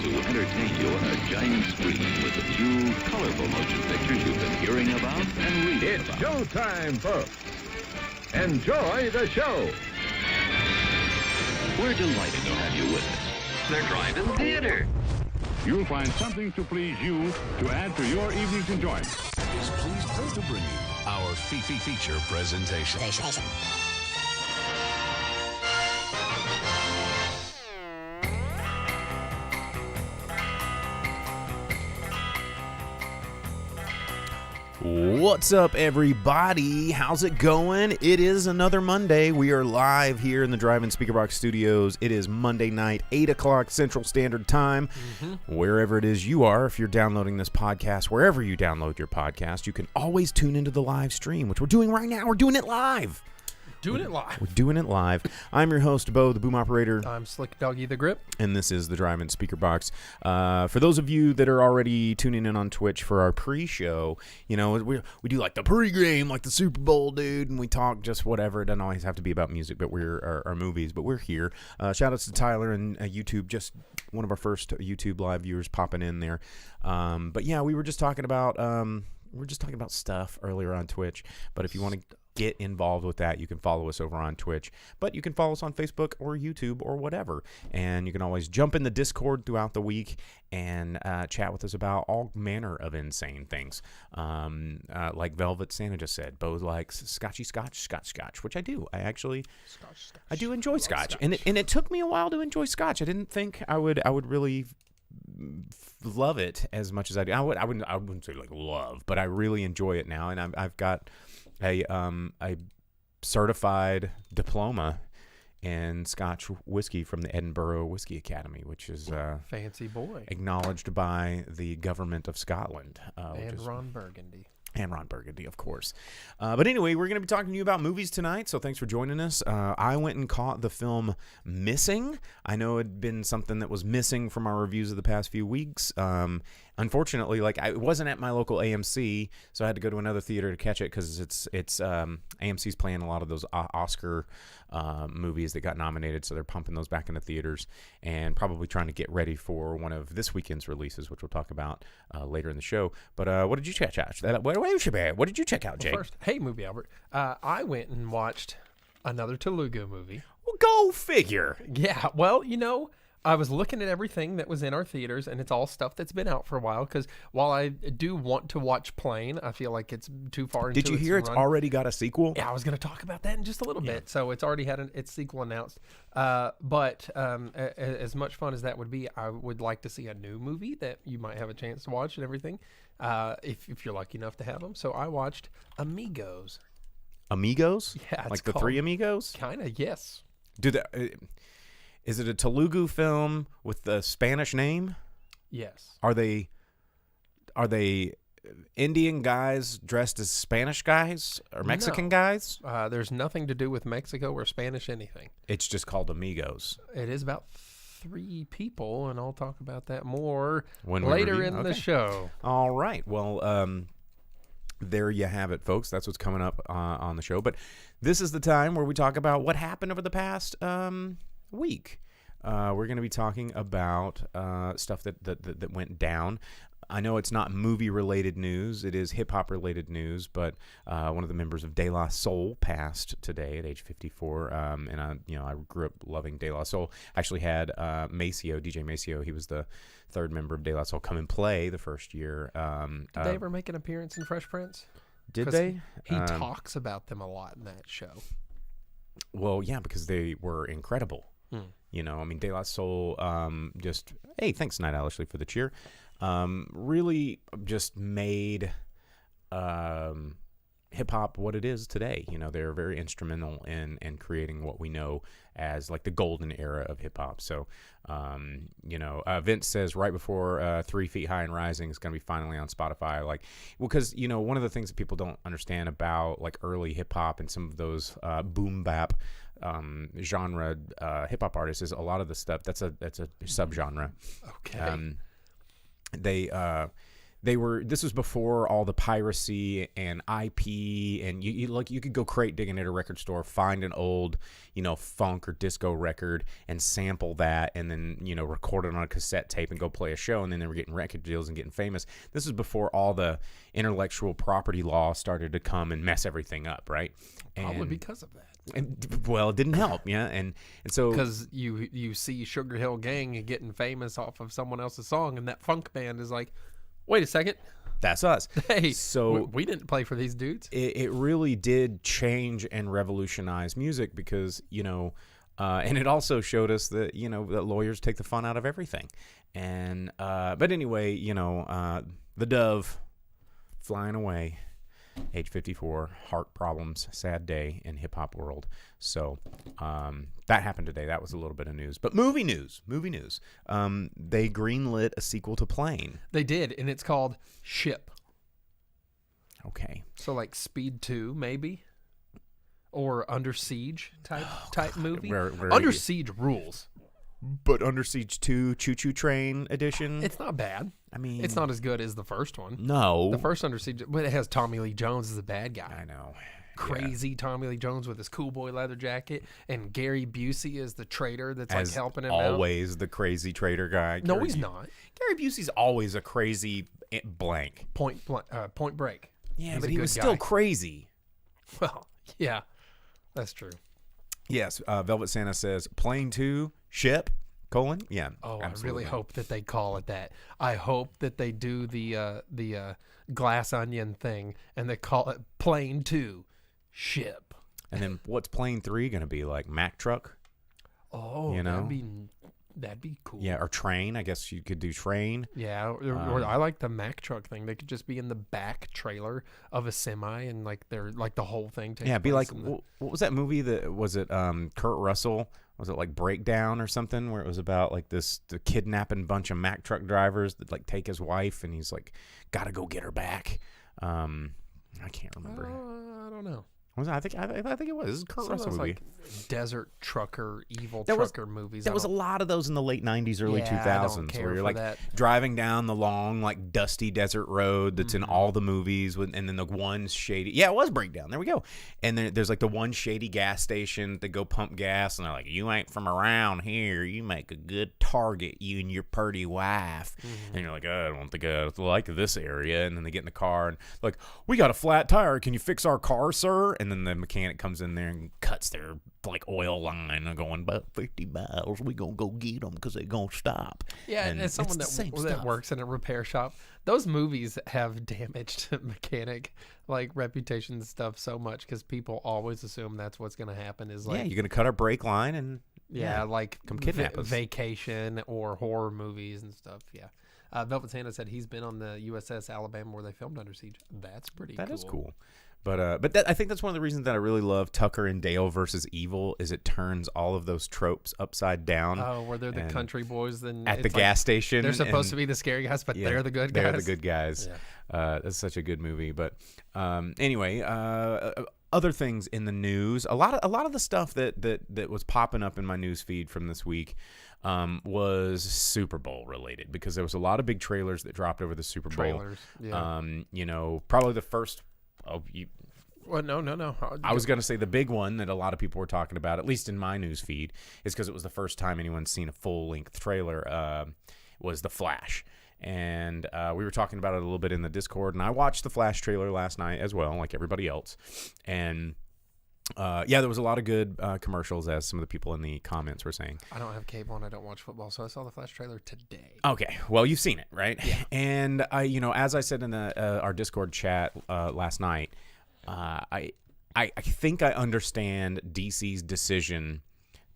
to entertain you on a giant screen with the few colorful motion pictures you've been hearing about and reading It's about. showtime, folks. Enjoy the show. We're delighted to have you with us. They're driving theater. You'll find something to please you to add to your evening's enjoyment. Is pleased to bring you our feature presentation. What's up, everybody? How's it going? It is another Monday. We are live here in the Drive-In Speaker Box Studios. It is Monday night, 8 o'clock Central Standard Time. Wherever it is you are, if you're downloading this podcast, wherever you download your podcast, you can always tune into the live stream, which we're doing right now. We're doing it live. We're doing it live. I'm your host, Bo, the boom operator. I'm Slick Doggy the Grip. And this is the Drive-In Speaker Box. For those of you that are already tuning in on Twitch for our pre-show, you know, we do like the pre-game, like the Super Bowl, dude, and we talk just whatever. It doesn't always have to be about music, but our movies, but we're here. Shout outs to Tyler and YouTube, just one of our first YouTube live viewers popping in there. But yeah, we were just talking about stuff earlier on Twitch. But if you want to get involved with that, you can follow us over on Twitch, but you can follow us on Facebook or YouTube or whatever, and you can always jump in the Discord throughout the week and chat with us about all manner of insane things, like Velvet Santa just said. Bo likes scotch, which I do. I do enjoy scotch. And it took me a while to enjoy scotch. I didn't think I would really love it as much as I do. I wouldn't say like love, but I really enjoy it now, and I've got a certified diploma in Scotch whiskey from the Edinburgh Whiskey Academy, which is Fancy boy. acknowledged by the government of Scotland. And Ron Burgundy. And Ron Burgundy, of course. But anyway, we're going to be talking to you about movies tonight, so thanks for joining us. I went and caught the film Missing. I know it had been something that was missing from our reviews of the past few weeks. Unfortunately, it wasn't at my local AMC, so I had to go to another theater to catch it because it's AMC's playing a lot of those Oscar movies that got nominated, so they're pumping those back into theaters and probably trying to get ready for one of this weekend's releases, which we'll talk about later in the show. But what did you check out? What did you check out, Jake? First, hey, Movie Albert. I went and watched another Telugu movie. Well, go figure. Yeah, well, you know, I was looking at everything that was in our theaters, and it's all stuff that's been out for a while, because while I do want to watch Plane, I feel like it's too far into its Did you hear it's run. already got a sequel? Yeah, I was going to talk about that in just a little bit. So it's already had its sequel announced. But as much fun as that would be, I would like to see a new movie that you might have a chance to watch and everything, if you're lucky enough to have them. So I watched Amigos. Amigos? Yeah, it's like the called- Three Amigos? Kind of, yes. Is it a Telugu film with the Spanish name? Yes. Are they Indian guys dressed as Spanish guys or Mexican No. guys? There's nothing to do with Mexico or Spanish anything. It's just called Amigos. It is about 3 people, and I'll talk about that more When we later review? in the Okay. show. All right. Well, there you have it, folks. That's what's coming up on the show. But this is the time where we talk about what happened over the past week. We're going to be talking about stuff that went down. I know it's not movie-related news. It is hip-hop related news, but one of the members of De La Soul passed today at age 54, and I grew up loving De La Soul. I actually had DJ Maceo. He was the third member of De La Soul come and play the first year. Did they ever make an appearance in Fresh Prince? Did 'Cause they? He talks about them a lot in that show. Well, yeah, because they were incredible. You know, I mean, De La Soul hey, thanks, Night Owlishly, for the cheer. Really just made hip-hop what it is today. You know, they're very instrumental in creating what we know as like the golden era of hip-hop. So, Vince says right before 3 Feet High and Rising is going to be finally on Spotify. Because, you know, one of the things that people don't understand about like early hip-hop and some of those boom bap genre hip-hop artists is a lot of the stuff that's a subgenre. Okay. This was before all the piracy and IP, and you could go crate digging at a record store, find an old, funk or disco record and sample that, and then, record it on a cassette tape and go play a show, and then they were getting record deals and getting famous. This is before all the intellectual property law started to come and mess everything up, right? Probably because of that. And, well, it didn't help, yeah, and so because you see Sugar Hill Gang getting famous off of someone else's song, and that funk band is like, wait a second, that's us. Hey, so we didn't play for these dudes. It really did change and revolutionize music because, and it also showed us that, that lawyers take the fun out of everything. And, but anyway, the Dove flying away, age 54, heart problems, sad day in hip hop world. So, that happened today. That was a little bit of news, but movie news. They greenlit a sequel to Plane. They did. And it's called Ship. Okay. So like Speed 2, maybe, or Under Siege type movie. Under Siege rules. But Under Siege 2 Choo Choo Train edition. It's not bad. I mean, it's not as good as the first one. No. The first Under Siege, but it has Tommy Lee Jones as the bad guy. I know. Crazy Tommy Lee Jones with his cool boy leather jacket, and Gary Busey is the traitor that's like helping him always the crazy traitor guy. No, he's not. Gary Busey's always a crazy blank. Point Break. Yeah, but he was still crazy. Well, yeah, that's true. Yes, Velvet Santa says Plane 2 Ship : Yeah. Oh, absolutely. I really hope that they call it that. I hope that they do the Glass Onion thing and they call it Plane 2 Ship. And then what's Plane 3 going to be like? Mack truck? Oh, that'd be cool. Yeah, or train. I guess you could do train. Yeah, or I like the Mack truck thing. They could just be in the back trailer of a semi, and like they're like the whole thing takes. Yeah, be like place what was that movie that was it? Kurt Russell, was it like Breakdown or something, where it was about like the kidnapping bunch of Mack truck drivers that like take his wife, and he's like got to go get her back. I can't remember. I don't know. Was it? I think it was. This is Kurt Russell movie. Like desert trucker, evil trucker movies. There was a lot of those in the late 90s, early 2000s, where you're like driving down the long, like dusty desert road that's in all the movies, and then the one shady. Yeah, it was Breakdown. There we go. And then there's like the one shady gas station. They go pump gas, and they're like, "You ain't from around here. You make a good target, you and your purty wife." And you're like, "I don't think I like this area." And then they get in the car and like, "We got a flat tire. Can you fix our car, sir?" And then the mechanic comes in there and cuts their like oil line and going about 50 miles. We gonna go get them because they gonna stop. Yeah, and as someone that works in a repair shop, those movies have damaged mechanic like reputation and stuff so much because people always assume that's what's gonna happen. Is like, you're gonna cut our brake line and like come kidnap us. Vacation or horror movies and stuff. Yeah. Velvet Santa said he's been on the USS Alabama where they filmed Under Siege. That's pretty cool. That is cool. But I think that's one of the reasons that I really love Tucker and Dale versus Evil is it turns all of those tropes upside down. Oh, where they're the country boys at the gas station. They're supposed to be the scary guys, but they're the good guys. They're the good guys. Yeah. That's such a good movie. But anyway, other things in the news. A lot of the stuff that was popping up in my news feed from this week was Super Bowl related because there was a lot of big trailers that dropped over the Super Bowl. Yeah. Probably the first. Well, no. I was going to say the big one that a lot of people were talking about, at least in my news feed, is because it was the first time anyone's seen a full-length trailer, was The Flash. And we were talking about it a little bit in the Discord, and I watched the Flash trailer last night as well, like everybody else. And there was a lot of good commercials, as some of the people in the comments were saying. I don't have cable and I don't watch football, so I saw the Flash trailer today. Okay, well, you've seen it, right? Yeah. And as I said in our Discord chat last night, I think I understand DC's decision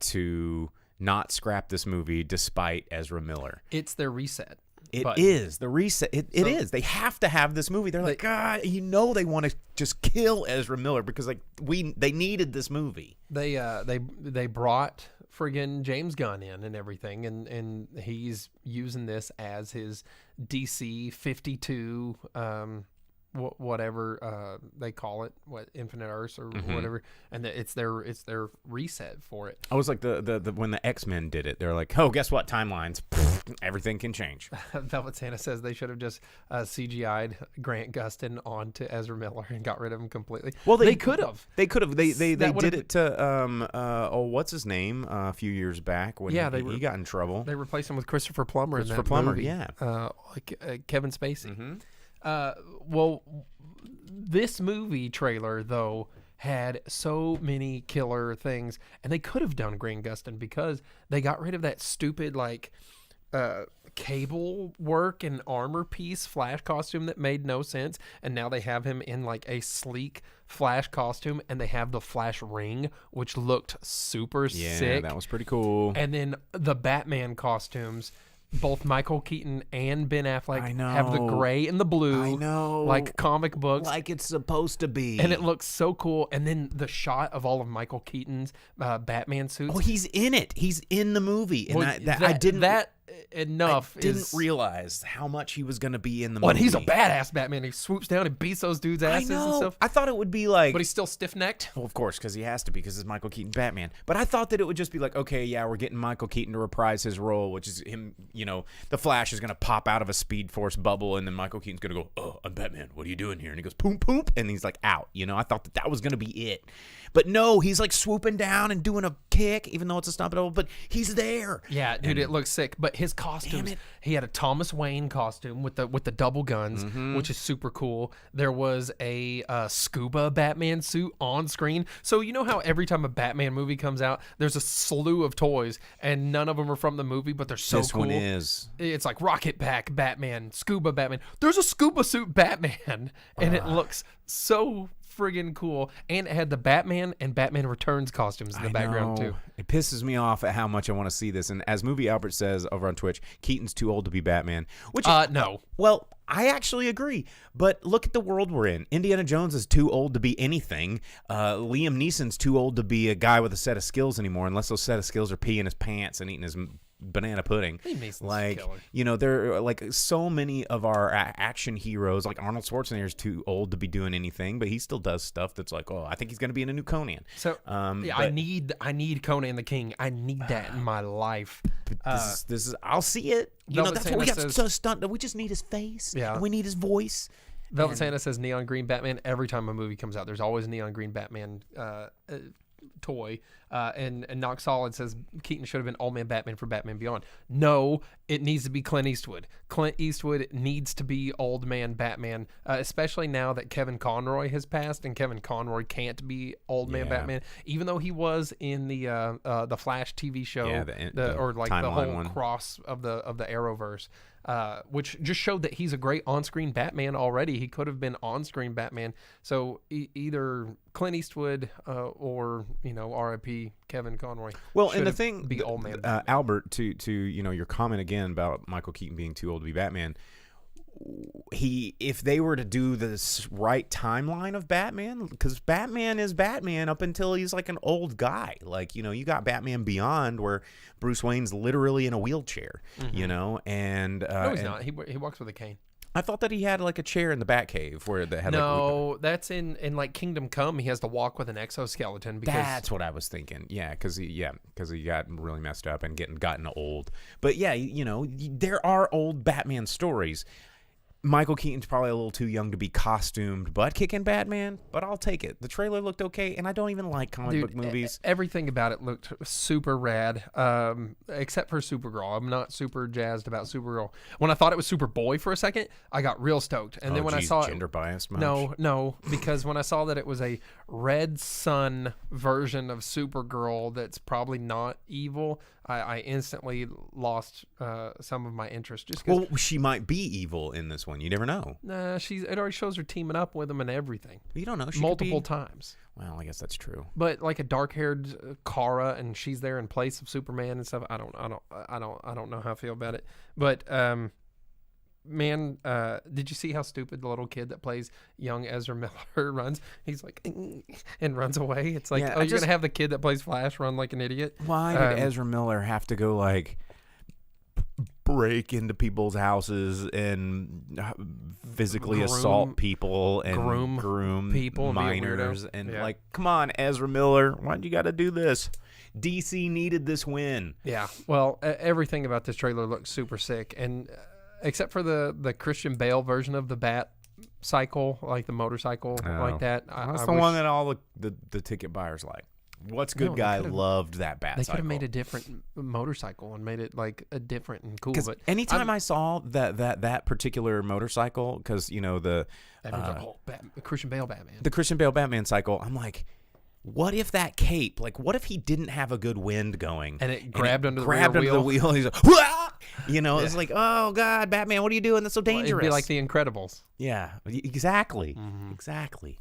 to not scrap this movie despite Ezra Miller. It's their reset. It is the reset. It is. They have to have this movie. They're like, God, they want to just kill Ezra Miller because they needed this movie. They brought friggin' James Gunn in and everything, and he's using this as his DC 52 whatever they call it, Infinite Earths or whatever, and it's their reset for it. I was like the when the X-Men did it, they're like, oh, guess what, timelines. everything can change. Velvet Santa says they should have just CGI'd Grant Gustin onto Ezra Miller and got rid of him completely. Well, they could have. They could have. They That did would've- it to what's his name a few years back when he got in trouble. They replaced him with Christopher Plummer. Christopher in that Plummer, movie. yeah. Kevin Spacey. Mm-hmm. Well, this movie trailer though had so many killer things, and they could have done Grant Gustin because they got rid of that stupid cable work and armor piece Flash costume that made no sense, and now they have him in like a sleek Flash costume, and they have the Flash ring, which looked super sick. That was pretty cool. And then the Batman costumes, both Michael Keaton and Ben Affleck have the gray and the blue. I know. Like comic books. Like it's supposed to be. And it looks so cool. And then the shot of all of Michael Keaton's Batman suits. Oh, he's in it. He's in the movie. And Well, I didn't realize realize how much he was going to be in the Well, movie. and he's a badass Batman. He swoops down and beats those dudes' I asses and know. stuff. I thought it would be like... But he's still stiff-necked. Well, of course, because he has to be, because it's Michael Keaton Batman. But I thought that it would just be like, okay, yeah, we're getting Michael Keaton to reprise his role, which is him, the Flash is going to pop out of a Speed Force bubble, and then Michael Keaton's going to go, oh, I'm Batman, what are you doing here? And he goes, poom, poom, and he's like, out. I thought that was going to be it. But no, he's like swooping down and doing a kick, even though it's a stomp double, but he's there. Yeah, dude, it looks sick. But his costumes, he had a Thomas Wayne costume with the double guns, which is super cool. There was a scuba Batman suit on screen. So you know how every time a Batman movie comes out, there's a slew of toys, and none of them are from the movie, but they're so This cool. one is. It's like Rocket Pack Batman, Scuba Batman. There's a scuba suit Batman, and it looks so friggin' cool. And it had the Batman and Batman Returns costumes in the background too. It pisses me off at how much I want to see this. And as Movie Albert says over on Twitch, Keaton's too old to be Batman. Which No. Well, I actually agree. But look at the world we're in. Indiana Jones is too old to be anything. Liam Neeson's too old to be a guy with a set of skills anymore, unless those set of skills are peeing his pants and eating his banana pudding. Liam Neeson's like, a killer. there are like so many of our action heroes, like Arnold Schwarzenegger's too old to be doing anything, but he still does stuff that's like, oh, I think he's going to be in a new Conan. So I need Conan the King. I need that in my life. This is I'll see it. Velvet That's Santa what we got says- so stunned. We just need his face. Yeah. And we need his voice. Velvet Santa says neon green Batman. Every time a movie comes out, there's always a neon green Batman toy. And Knock Solid says Keaton should have been Old Man Batman for Batman Beyond. No, it needs to be Clint Eastwood. Clint Eastwood needs to be Old Man Batman, especially now that Kevin Conroy has passed and Kevin Conroy can't be Old Man Batman, even though he was in the Flash TV show, or like the whole one. cross of the Arrowverse. Which just showed that he's a great on-screen Batman already. He could have been on-screen Batman. So either Clint Eastwood or R.I.P. Kevin Conroy. Well, and the should thing, be Old Man Batman. Albert, to your comment again about Michael Keaton being too old to be Batman. If they were to do this right timeline of Batman, because Batman is Batman up until he's like an old guy. Like, you got Batman Beyond where Bruce Wayne's literally in a wheelchair, and No, he's not. He walks with a cane. I thought that he had like a chair in the Batcave where that had No, that's in like Kingdom Come. He has to walk with an exoskeleton. Because that's what I was thinking. Yeah, because he got really messed up and gotten old. But yeah, there are old Batman stories. Michael Keaton's probably a little too young to be costumed butt-kicking Batman, but I'll take it. The trailer looked okay, and I don't even like comic book movies. Everything about it looked super rad, except for Supergirl. I'm not super jazzed about Supergirl. When I thought it was Superboy for a second, I got real stoked. And then when I saw gender bias much? No, because when I saw that it was a Red Sun version of Supergirl that's probably not evil, I instantly lost some of my interest. Just 'cause, well, she might be evil in this one. You never know. Nah, it already shows her teaming up with him and everything. You don't know. She Multiple could be... times. Well, I guess that's true. But like a dark-haired Kara, and she's there in place of Superman and stuff. I don't know how I feel about it. But man, did you see how stupid the little kid that plays young Ezra Miller runs? He's like, and runs away. It's like, you're gonna have the kid that plays Flash run like an idiot. Why did Ezra Miller have to go like break into people's houses and physically assault people and groom people, minors and like, come on, Ezra Miller, why'd you got to do this? DC needed this win. Yeah. Well, everything about this trailer looks super sick, and except for the Christian Bale version of the Bat cycle, like the motorcycle, like that. That's I the wish one that all the ticket buyers like. What's Good they Guy could've- loved that Bat they cycle. could have made a different motorcycle and made it like a different and cool. Because But anytime I saw that particular motorcycle, because the Christian Bale Batman. the Christian Bale Batman cycle, I'm like, what if that cape, like, what if he didn't have a good wind going And it grabbed under the grabbed rear under wheel? the wheel? He's like, "Wah!" It's like, oh God, Batman, what are you doing? That's so dangerous. It'd be like The Incredibles. Yeah, exactly, Mm-hmm. exactly.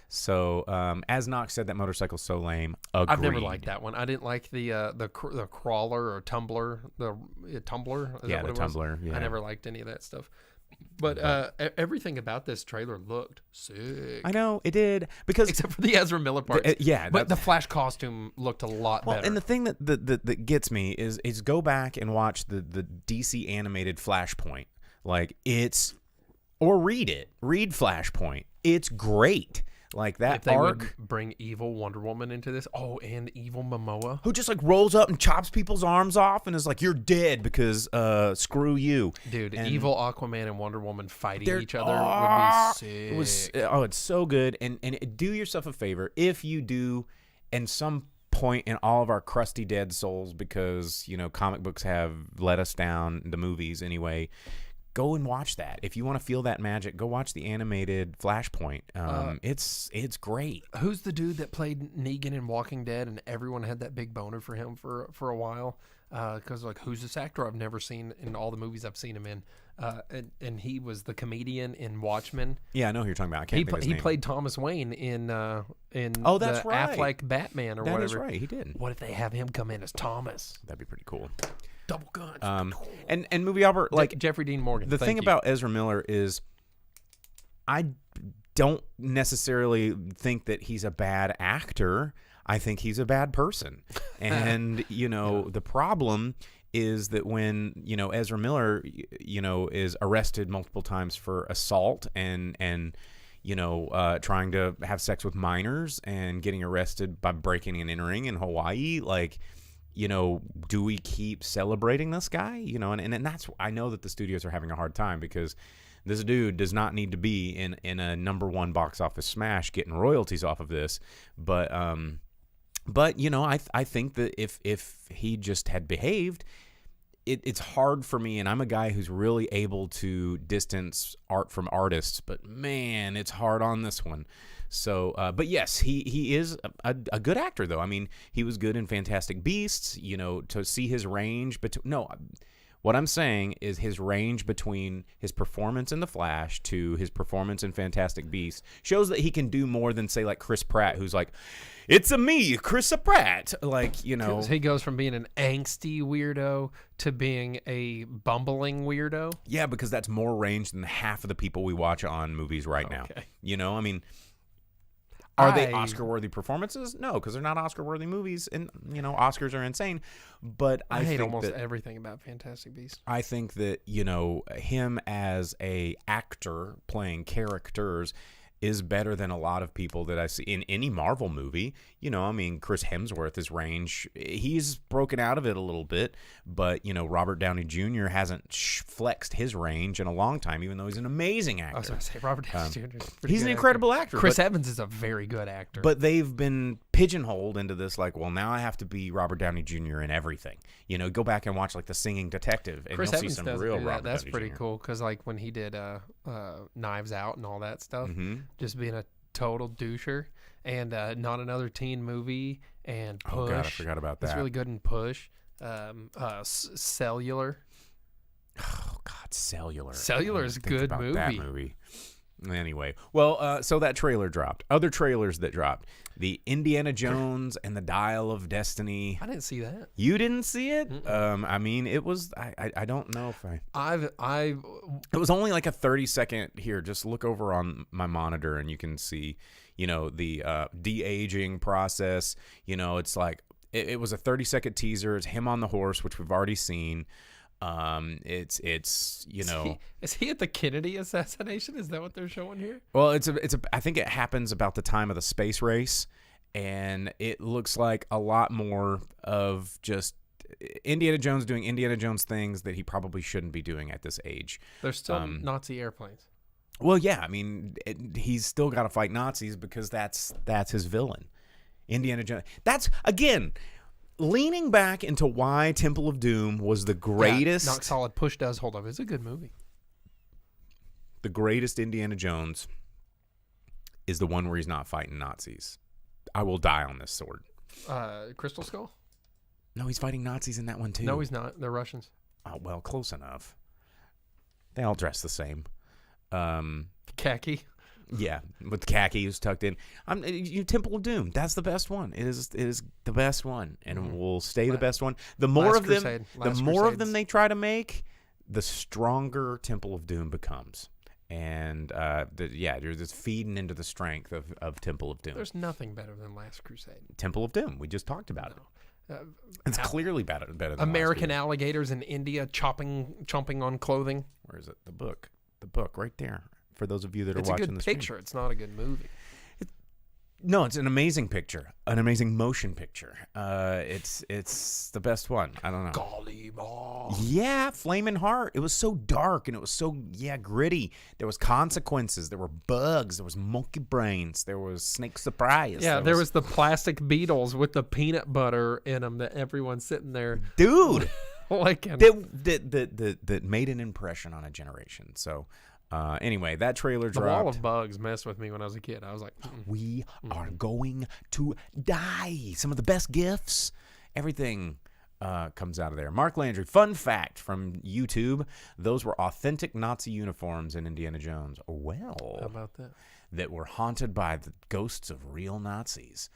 So, as Knox said, that motorcycle's so lame. Agreed. I've never liked that one. I didn't like the crawler or tumbler, the tumbler. Is Yeah, that what the it was? tumbler, yeah. I never liked any of that stuff. But everything about this trailer looked sick. I know it did because Except for the Ezra Miller part. yeah, but the Flash costume looked a lot better. and the thing that gets me is go back and watch the DC animated Flashpoint. Like read Flashpoint. It's great. Like that if they arc. would bring evil Wonder Woman into this, and evil Momoa. Who just like rolls up and chops people's arms off and is like, "You're dead because screw you, Dude, And evil Aquaman and Wonder Woman fighting they're- each other would be sick. It was it's so good. And do yourself a favor if you do, and some point in all of our crusty dead souls, because comic books have let us down, the movies anyway. Go and watch that. If you want to feel that magic, go watch the animated Flashpoint. It's great. Who's the dude that played Negan in Walking Dead, and everyone had that big boner for him for a while? Because like, who's this actor I've never seen in all the movies I've seen him in? And he was the comedian in Watchmen. Yeah, I know who you're talking about. I can't think of his He name. played Thomas Wayne in Oh, that's the right. Affleck Batman or That whatever. is right. He did. What if they have him come in as Thomas? That'd be pretty cool. Double guns. And Movie Albert, like Jeffrey Dean Morgan. the thank thing you. about Ezra Miller is, I don't necessarily think that he's a bad actor. I think he's a bad person. And the problem is that when Ezra Miller is arrested multiple times for assault and trying to have sex with minors and getting arrested by breaking and entering in Hawaii, like, do we keep celebrating this guy? And that's, I know that the studios are having a hard time because this dude does not need to be in a #1 box office smash getting royalties off of this. But I think that if he just had behaved, it's hard for me, and I'm a guy who's really able to distance art from artists, but man, it's hard on this one. So, but yes, he is a good actor, though. I mean, he was good in Fantastic Beasts. To see his range, what I'm saying is his range between his performance in The Flash to his performance in Fantastic Beasts shows that he can do more than, say, like Chris Pratt, who's like, "It's me, Chris Pratt." Like, 'Cause he goes from being an angsty weirdo to being a bumbling weirdo. Yeah, because that's more range than half of the people we watch on movies right now. Okay. I mean, are they I- Oscar-worthy performances? No, because they're not Oscar-worthy movies, and Oscars are insane. But I hate think almost that, everything about Fantastic Beasts. I think that him as a actor playing characters is better than a lot of people that I see in any Marvel movie. I mean, Chris Hemsworth, his range, he's broken out of it a little bit, but, Robert Downey Jr. hasn't flexed his range in a long time, even though he's an amazing actor. I was going to say Robert Downey Jr. is a pretty He's an good incredible actor. Chris but, Evans is a very good actor. but they've been pigeonholed into this, like, well, now I have to be Robert Downey Jr. in everything. Go back and watch, like, The Singing Detective, and Chris you'll Evans see some doesn't real do that. Robert That's Downey pretty Jr. cool because, like, when he did Knives Out and all that stuff, Mm-hmm. just being a total doucher, and Not Another Teen Movie, and Push. Oh, God, I forgot about That's that. really good in Push. Cellular. Oh, God, Cellular. Cellular I is a didn't think good about that movie. movie. Anyway, well, so that trailer dropped. Other trailers that dropped. The Indiana Jones and the Dial of Destiny. I didn't see that. You didn't see it? I mean, it was, I don't know if I it was only like a 30-second, here, just look over on my monitor and you can see, the de-aging process. It's like, it was a 30-second teaser. It's him on the horse, which we've already seen. It's is he at the Kennedy assassination? Is that what they're showing here? well, I think it happens about the time of the space race, and it looks like a lot more of just Indiana Jones doing Indiana Jones things that he probably shouldn't be doing at this age. There's still Nazi airplanes. Well, yeah, I mean, he's still got to fight Nazis because that's his villain. Indiana Jones. That's, again, leaning back into why Temple of Doom was the greatest. Knock Solid Push does hold up. It's a good movie. The greatest Indiana Jones is the one where he's not fighting Nazis. I will die on this sword. Crystal Skull? No, he's fighting Nazis in that one, too. No, he's not. They're Russians. Oh, well, close enough. They all dress the same. Khaki. Yeah, with khaki who's tucked in. Temple of Doom. That's the best one. It is the best one, and will stay the best one. The more of them, they try to make, the stronger Temple of Doom becomes. And you're just feeding into the strength of Temple of Doom. There's nothing better than Last Crusade. Temple of Doom. We just talked about it. It's clearly better than American alligators in India chomping on clothing. Where is it? The book right there. For those of you that are watching this, it's a good picture. It's not a good movie. No, it's an amazing picture, an amazing motion picture. It's the best one. I don't know. Golly ball. Yeah, Flamin' Heart. It was so dark and it was so gritty. There was consequences. There were bugs. There was monkey brains. There was Snake Surprise. Yeah, there was the plastic beetles with the peanut butter in them that everyone's sitting there, dude. that made an impression on a generation. So. Anyway, that trailer dropped. The wall of bugs messed with me when I was a kid. I was like, we are going to die. Some of the best gifts, everything comes out of there. Mark Landry, fun fact from YouTube, those were authentic Nazi uniforms in Indiana Jones. Well, how about that? That were haunted by the ghosts of real Nazis.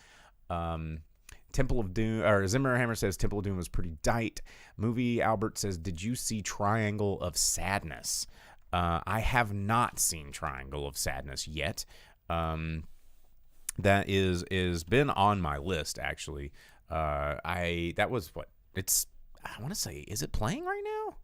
Temple of Doom, or Zimmerhammer says Temple of Doom was pretty dight. Movie Albert says, did you see Triangle of Sadness? I have not seen Triangle of Sadness yet. That is been on my list actually. I want to say, is it playing right now?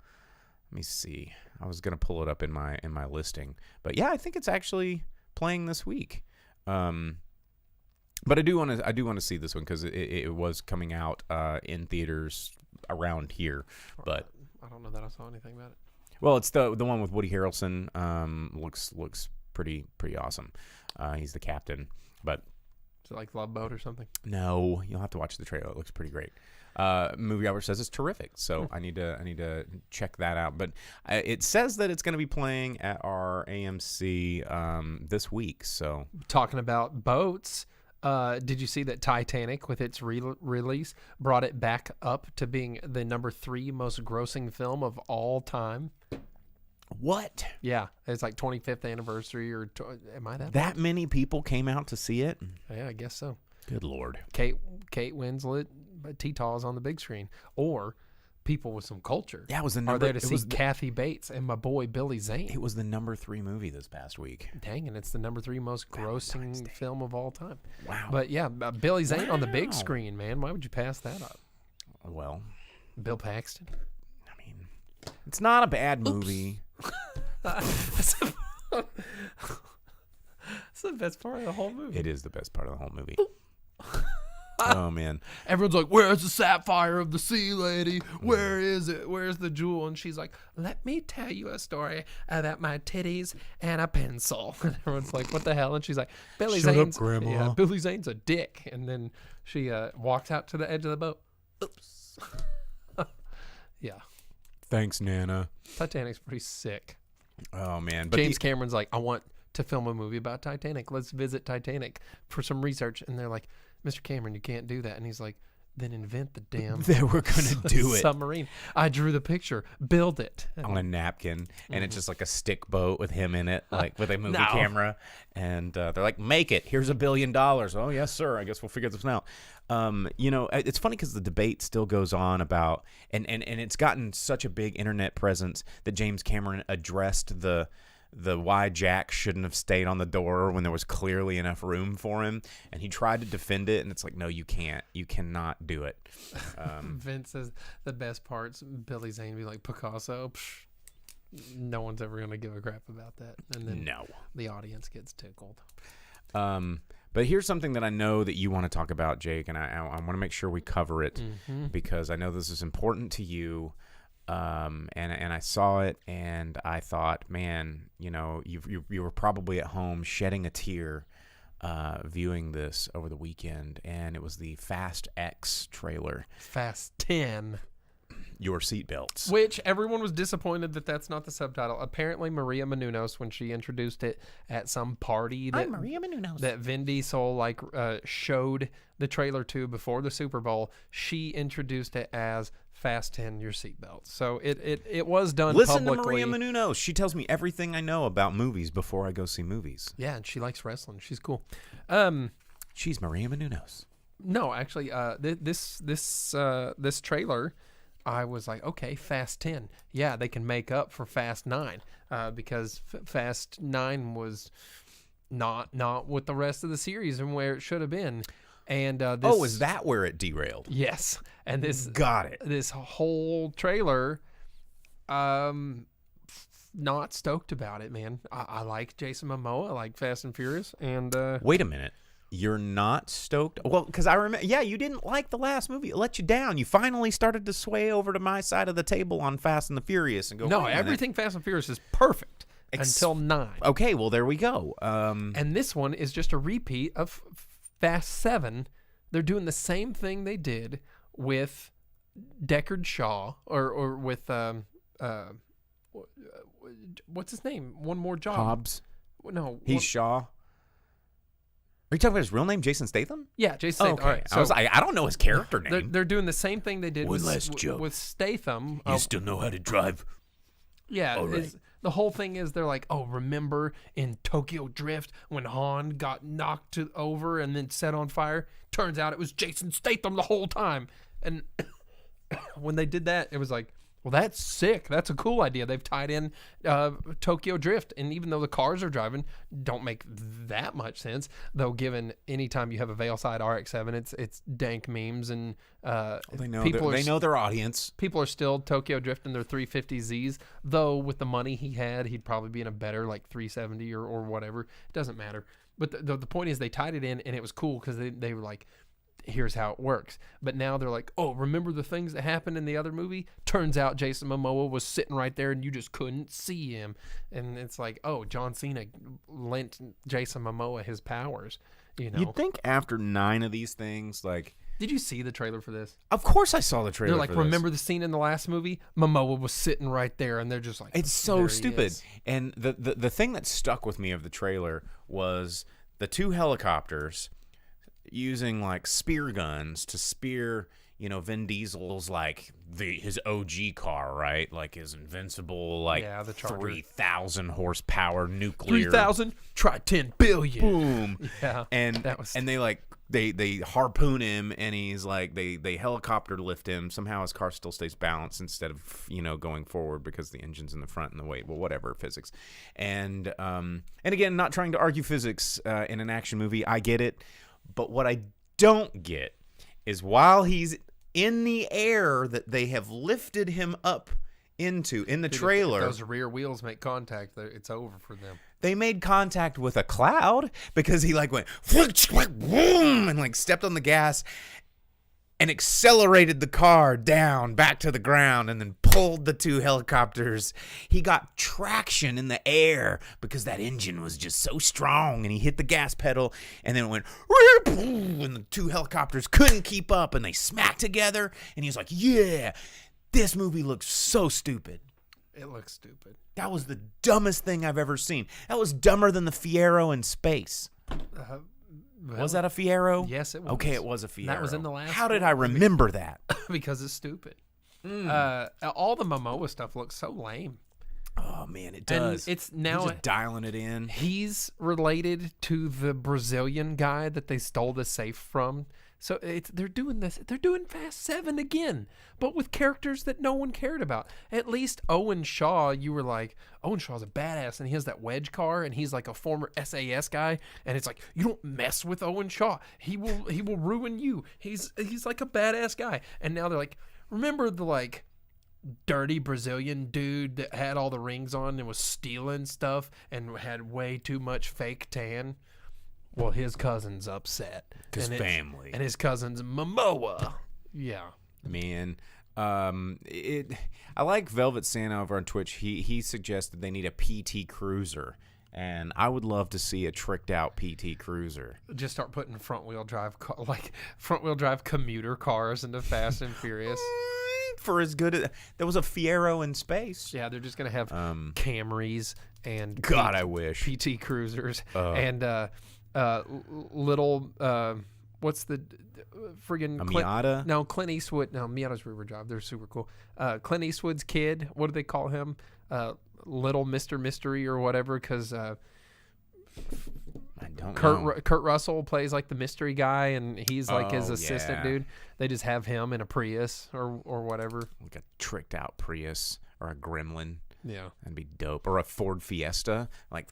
Let me see. I was gonna pull it up in my listing, but yeah, I think it's actually playing this week. But I do want to see this one because it was coming out in theaters around here, but I don't know that I saw anything about it. Well, it's the one with Woody Harrelson. Looks pretty awesome. He's the captain, but is it like Love Boat or something? No, you'll have to watch the trailer. It looks pretty great. Movie Albert says it's terrific, so I need to check that out. But it says that it's going to be playing at our AMC this week. So talking about boats. Did you see that Titanic, with its release, brought it back up to being the number 3 most grossing film of all time? What? Yeah, it's like 25th anniversary, or am I that many people came out to see it? Yeah, I guess so. Good Lord. Kate Winslet, T-Taws on the big screen, or people with some culture. Yeah, it was the number. Are there to see Kathy Bates and my boy Billy Zane. It was the number 3 movie this past week. Dang, and it's the number 3 most grossing film of all time. Wow. But yeah, Billy Zane on the big screen, man. Why would you pass that up? Well, Bill Paxton. I mean, it's not a bad movie. That's the best part of the whole movie. It is the best part of the whole movie. Oh, man. Everyone's like, where's the sapphire of the sea, lady? Where is it? Where's the jewel? And she's like, let me tell you a story about my titties and a pencil. And everyone's like, what the hell? And she's like, Billy Zane's, Grandma. Yeah, Billy Zane's a dick. And then she walks out to the edge of the boat. Oops. Yeah. Thanks, Nana. Titanic's pretty sick. Oh, man. But James Cameron's like, I want to film a movie about Titanic. Let's visit Titanic for some research. And they're like, Mr. Cameron, you can't do that. And he's like, then invent the damn they were going to do it. Submarine. I drew the picture. Build it. On a napkin. And it's just like a stick boat with him in it, like with a movie camera. And they're like, make it. Here's $1 billion. Oh, yes, sir. I guess we'll figure this out. It's funny because the debate still goes on about, and it's gotten such a big internet presence that James Cameron addressed the why Jack shouldn't have stayed on the door when there was clearly enough room for him, and he tried to defend it, and it's like, no, you cannot do it. Vince says the best parts, Billy Zane be like, Picasso, no one's ever going to give a crap about that. And then the audience gets tickled. But here's something that I know that you want to talk about, Jake, and I want to make sure we cover it because I know this is important to you. And I saw it, and I thought, man, you know, you were probably at home shedding a tear viewing this over the weekend, and it was the Fast X trailer. Fast 10. Your seatbelts. Which everyone was disappointed that that's not the subtitle. Apparently, Maria Menounos, when she introduced it at some party that Vin Diesel showed the trailer to before the Super Bowl, she introduced it as Fasten Your Seatbelts. So it was done Listen publicly. to Maria Menounos. She tells me everything I know about movies before I go see movies. Yeah, and she likes wrestling. She's cool. She's Maria Menounos. No, actually, this trailer, I was like, okay, Fast 10. Yeah, they can make up for Fast 9 because Fast 9 was not with the rest of the series and where it should have been. And is that where it derailed? Yes, and this got it. This whole trailer, not stoked about it, man. I like Jason Momoa. I like Fast and Furious, and wait a minute. You're not stoked? Well, because I remember, you didn't like the last movie. It let you down. You finally started to sway over to my side of the table on Fast and the Furious and go, no, wait a minute. everything Fast and Furious is perfect until 9. Okay, well, there we go. And this one is just a repeat of Fast 7. They're doing the same thing they did with Deckard Shaw or with, what's his name? One More Job. Hobbs? No. He's Shaw. Are you talking about his real name, Jason Statham? Yeah, Jason Statham. Okay. All right, I was like, I don't know his character name. They're doing the same thing they did One last joke. with Statham. You still know how to drive? Yeah. All right. The whole thing is they're like, oh, remember in Tokyo Drift when Han got knocked over and then set on fire? Turns out it was Jason Statham the whole time. And when they did that, it was like, well, that's sick. That's a cool idea. They've tied in Tokyo Drift. And even though the cars are driving don't make that much sense, though, given any time you have a Veilside RX-7, it's dank memes and they know their audience. People are still Tokyo drifting their 350Zs, though with the money he had, he'd probably be in a better like 370 or whatever. It doesn't matter. But the point is they tied it in, and it was cool because they were like, here's how it works. But now they're like, oh, remember the things that happened in the other movie? Turns out Jason Momoa was sitting right there and you just couldn't see him. And it's like, oh, John Cena lent Jason Momoa his powers, you know. You'd think after 9 of these things, like... Did you see the trailer for this? Of course I saw the trailer. They're like, for this. remember the scene in the last movie? Momoa was sitting right there, and they're just like, it's so stupid. And the thing that stuck with me of the trailer was the 2 helicopters using like spear guns to spear, you know, Vin Diesel's like his OG car, right? Like his invincible, like the Charger. 3,000 horsepower nuclear. 3,000. Try 10 billion. Boom. Yeah. And that was and they like they harpoon him, and he's like they helicopter lift him. Somehow his car still stays balanced instead of, you know, going forward because the engine's in the front and the weight. Well, whatever, physics. And again, not trying to argue physics in an action movie. I get it. But what I don't get is while he's in the air that they have lifted him up into in the trailer. If those rear wheels make contact, it's over for them. They made contact with a cloud because he like went boom and like stepped on the gas and accelerated the car down back to the ground and then pulled the 2 helicopters. He got traction in the air because that engine was just so strong, and he hit the gas pedal and then it went and the 2 helicopters couldn't keep up and they smacked together, and he was like, yeah, this movie looks so stupid. It looks stupid. That was the dumbest thing I've ever seen. That was dumber than the Fiero in space. Was that a Fiero? Yes, it was. Okay, it was a Fiero. That was in the last How did I remember that? Because it's stupid. All the Momoa stuff looks so lame. Oh, man, it does. And it's now You're just dialing it in. He's related to the Brazilian guy that they stole the safe from. So they're doing this. They're doing Fast 7 again, but with characters that no one cared about. At least Owen Shaw, you were like, Owen Shaw's a badass, and he has that wedge car, and he's like a former SAS guy, and it's like, you don't mess with Owen Shaw. He will ruin you. He's like a badass guy. And now they're like, remember the like dirty Brazilian dude that had all the rings on and was stealing stuff and had way too much fake tan? Well, his cousin's upset. 'Cause And it's- family. And his cousin's Momoa. Yeah. Man, I like Velvet Santa over on Twitch. He suggested they need a PT Cruiser, and I would love to see a tricked out PT Cruiser. Just start putting front wheel drive commuter cars into Fast and Furious. For as good as there was a Fiero in space. Yeah, they're just gonna have Camrys and God, I wish. PT Cruisers and little what's the friggin' A Miata? No, Clint Eastwood. No, Miata's rear drive. They're super cool. Clint Eastwood's kid. What do they call him? Little Mr. Mystery or whatever, because I don't know. Kurt Russell plays like the mystery guy, and he's like his Oh, assistant yeah. dude. They just have him in a Prius or whatever. Like a tricked out Prius or a Gremlin. Yeah. That'd be dope. Or a Ford Fiesta. Like,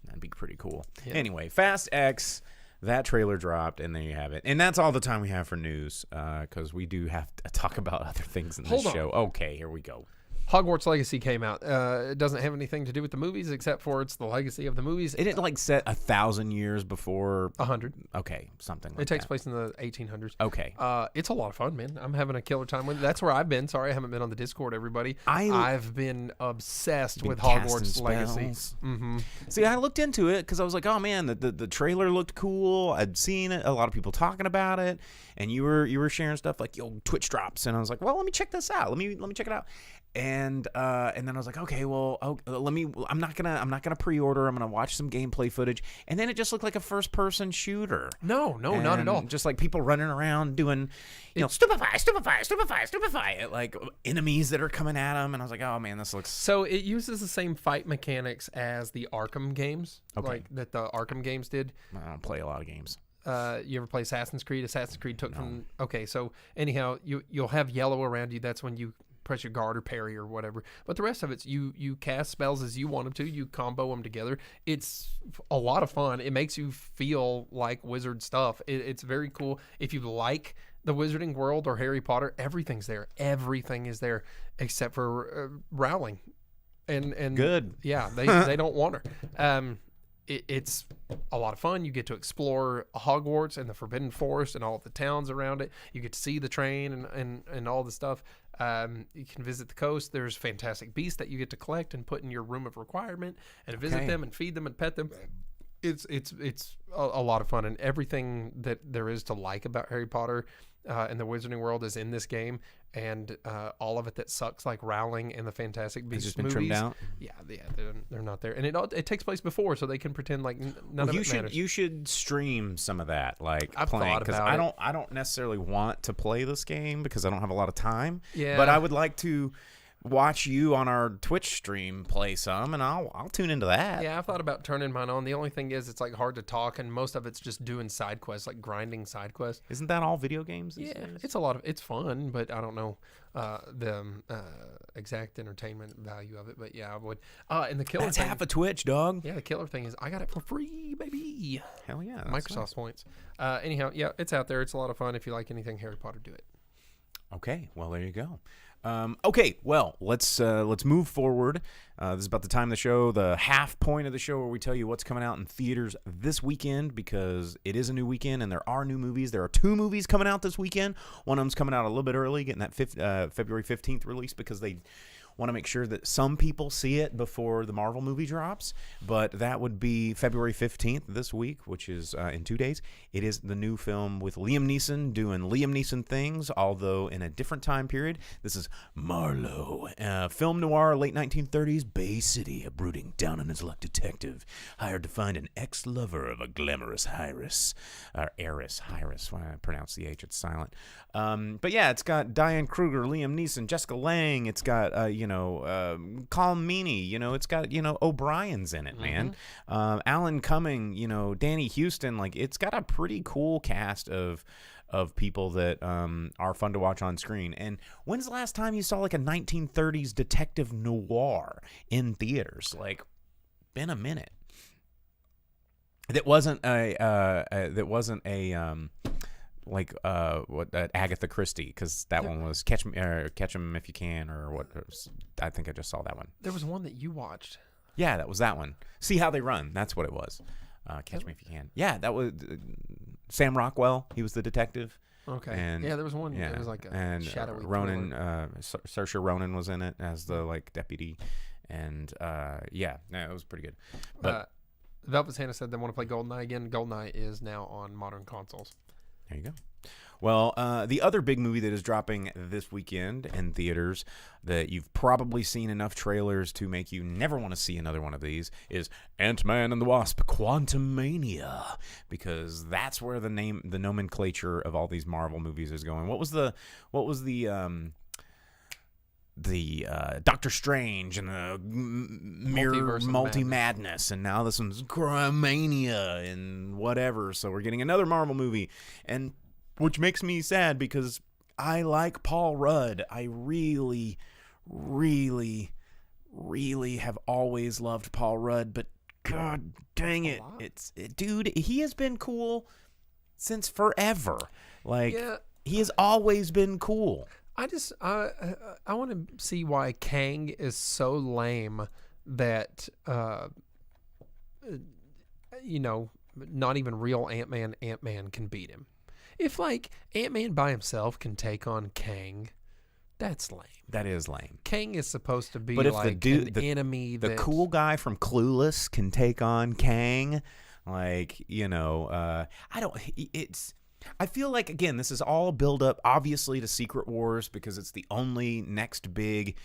that'd be pretty cool. Yeah. Anyway, Fast X, that trailer dropped, and there you have it. And that's all the time we have for news, because we do have to talk about other things in this Hold on. show. Okay, here we go. Hogwarts Legacy came out. It doesn't have anything to do with the movies except for it's the legacy of the movies. Isn't it like set 1,000 years before? 100. Okay, something like It takes that. place in the 1800s. Okay. It's a lot of fun, man. I'm having a killer time with it. That's where I've been. Sorry, I haven't been on the Discord, everybody. I've been obsessed with casting Hogwarts Legacy. spells. See, I looked into it because I was like, oh man, the trailer looked cool. I'd seen it, a lot of people talking about it, and you were sharing stuff like, yo, Twitch drops, and I was like, well, let me check this out. Let me check it out. And then I was like, okay, well, I'm not gonna pre-order. I'm gonna watch some gameplay footage, and then it just looked like a first-person shooter. No, not at all. Just like people running around doing, stupefy, like enemies that are coming at them, and I was like, oh man, this looks. So it uses the same fight mechanics as the Arkham games, Okay. like that the Arkham games did. I don't play a lot of games. You ever play Assassin's Creed? Assassin's Creed took from. Okay, so anyhow, you'll have yellow around you. That's when you press your guard or parry or whatever. But the rest of it's you cast spells as you want them to. You combo them together. It's a lot of fun. It makes you feel like wizard stuff. It's very cool. If you like the Wizarding World or Harry Potter, everything's there. Everything is there except for Rowling. And Good. Yeah, they don't want her. It's a lot of fun. You get to explore Hogwarts and the Forbidden Forest and all of the towns around it. You get to see the train and all the stuff. You can visit the coast. There's fantastic beasts that you get to collect and put in your room of requirement and visit them and feed them and pet them. It's a lot of fun, and everything that there is to like about Harry Potter and the Wizarding World is in this game, and all of it that sucks, like Rowling and the Fantastic Beasts just been movies. trimmed out? Yeah, they're not there, and it takes place before, so they can pretend like none of it matters. You should stream some of that, like I've playing, thought because about I don't necessarily want to play this game because I don't have a lot of time. Yeah. But I would like to watch you on our Twitch stream play some, and I'll tune into that. Yeah, I've thought about turning mine on. The only thing is it's like hard to talk, and most of it's just doing side quests, like grinding side quests. Isn't that all video games? these Yeah, days? it's fun, but I don't know the exact entertainment value of it. But yeah, I would. And the killer That's thing, half a Twitch, dog. yeah, the killer thing is I got it for free, baby. Hell yeah. that's Microsoft nice. points. Anyhow, yeah, it's out there. It's a lot of fun. If you like anything Harry Potter, do it. Okay, well there you go. Okay, well let's move forward. This is about the time of the show, the half point of the show where we tell you what's coming out in theaters this weekend, because it is a new weekend and there are new movies. There are 2 movies coming out this weekend. One of them's coming out a little bit early, getting that February 15th release, because they want to make sure that some people see it before the Marvel movie drops. But that would be February 15th this week, which is in 2 days. It is the new film with Liam Neeson doing Liam Neeson things, although in a different time period. This is Marlowe, film noir, late 1930s, Bay City. A brooding, down-on-his-luck detective hired to find an ex-lover of a glamorous heiress. When I pronounce the H, it's silent. But yeah, it's got Diane Kruger, Liam Neeson, Jessica Lange. It's got Colm Meaney. It's got O'Brien's in it, man. Alan Cumming. Danny Houston. Like, it's got a pretty cool cast of people that are fun to watch on screen. And when's the last time you saw like a 1930s detective noir in theaters? Like, been a minute. That wasn't Agatha Christie, because that one was Catch 'Em If You Can, or what? I think I just saw that one. There was one that you watched. Yeah, that was that one. See How They Run. That's what it was. Catch Me If You Can. Yeah, that was Sam Rockwell. He was the detective. Okay. And, yeah, there was one. Yeah, It was like a and shadowy Ronan, thriller. Saoirse Ronan was in it as the like deputy, and yeah, no, it was pretty good. But Velvet Santa said they want to play GoldenEye again. GoldenEye is now on modern consoles. there you go. Well, the other big movie that is dropping this weekend in theaters that you've probably seen enough trailers to make you never want to see another one of these is Ant-Man and the Wasp: Quantumania, because that's where the nomenclature of all these Marvel movies is going. What was the Doctor Strange and the Mirror Multiverse of Multi-Madness, and now this one's Quantumania and whatever. So we're getting another Marvel movie, and which makes me sad because I like Paul Rudd. I really, really, really have always loved Paul Rudd, but God dang it, dude, he has been cool since forever. Like, he has always been cool. I want to see why Kang is so lame that not even real Ant-Man can beat him. If like Ant-Man by himself can take on Kang, that's lame. That is lame. Kang is supposed to be But if like the enemy. The cool guy from Clueless can take on Kang, like, I feel like, again, this is all build up, obviously, to Secret Wars, because it's the only next big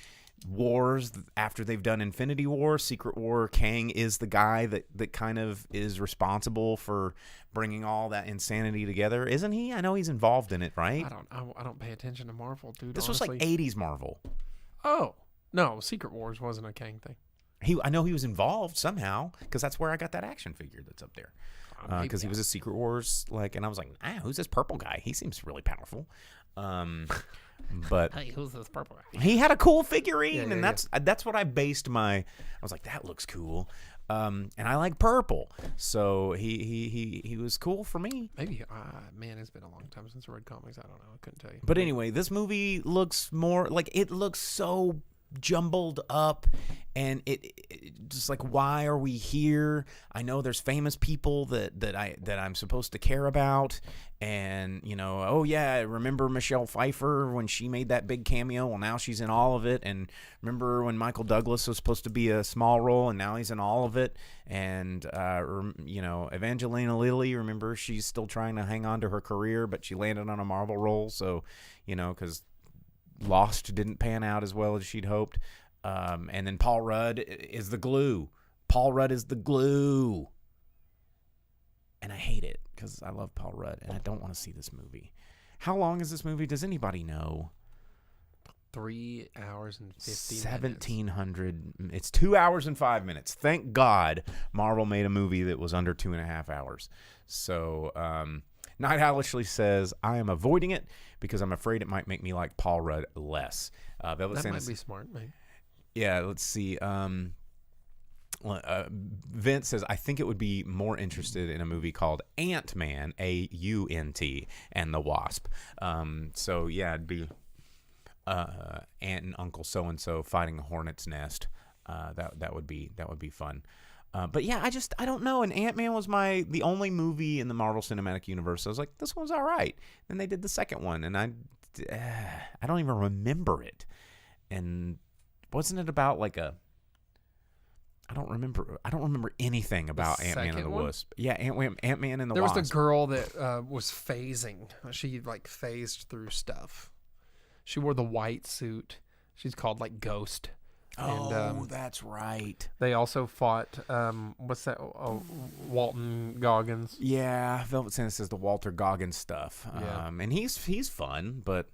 wars after they've done Infinity War. Secret War, Kang is the guy that kind of is responsible for bringing all that insanity together, isn't he? I know he's involved in it, right? I don't pay attention to Marvel, dude. This honestly. was like 80s Marvel. Oh no, Secret Wars wasn't a Kang thing. I know he was involved somehow, because that's where I got that action figure that's up there. Because he was a Secret Wars, and I was like, who's this purple guy? He seems really powerful. But hey, who's this purple guy? He had a cool figurine, Yeah, and that's what I based I was like, that looks cool. And I like purple, so he was cool for me. Maybe, man, it's been a long time since I read comics. I don't know. I couldn't tell you. But anyway, this movie looks more like, it looks so jumbled up, and it just like, why are we here? I know there's famous people that I'm supposed to care about, and oh yeah, remember Michelle Pfeiffer when she made that big cameo? Well, now she's in all of it. And remember when Michael Douglas was supposed to be a small role, and now he's in all of it? And Evangelina Lilly, remember, she's still trying to hang on to her career, but she landed on a Marvel role, so because Lost didn't pan out as well as she'd hoped. And then Paul Rudd is the glue. Paul Rudd is the glue. And I hate it because I love Paul Rudd, and I don't want to see this movie. How long is this movie? Does anybody know? 3 hours and 50 1700. It's 2 hours and 5 minutes. Thank God Marvel made a movie that was under 2.5 hours. So, Night Owlishly says, I am avoiding it because I'm afraid it might make me like Paul Rudd less. That might be smart, maybe. Yeah, let's see. Vince says, I think it would be more interested in a movie called Ant-Man, A-U-N-T, and the Wasp. So, yeah, it'd be Aunt and Uncle so-and-so fighting a hornet's nest. That would be fun. But yeah, I don't know. And Ant-Man was the only movie in the Marvel Cinematic Universe. I was like, this one's all right. Then they did the second one, and I don't even remember it. And wasn't it about like I don't remember anything about Ant-Man and the Wasp. Yeah, Ant-Man and the Wasp. There was the girl that was phasing. She like phased through stuff. She wore the white suit. She's called like Ghost. And, that's right. They also fought, what's that? Walton Goggins. Yeah, Velvet Santa says the Walter Goggins stuff. Yeah. And he's fun, but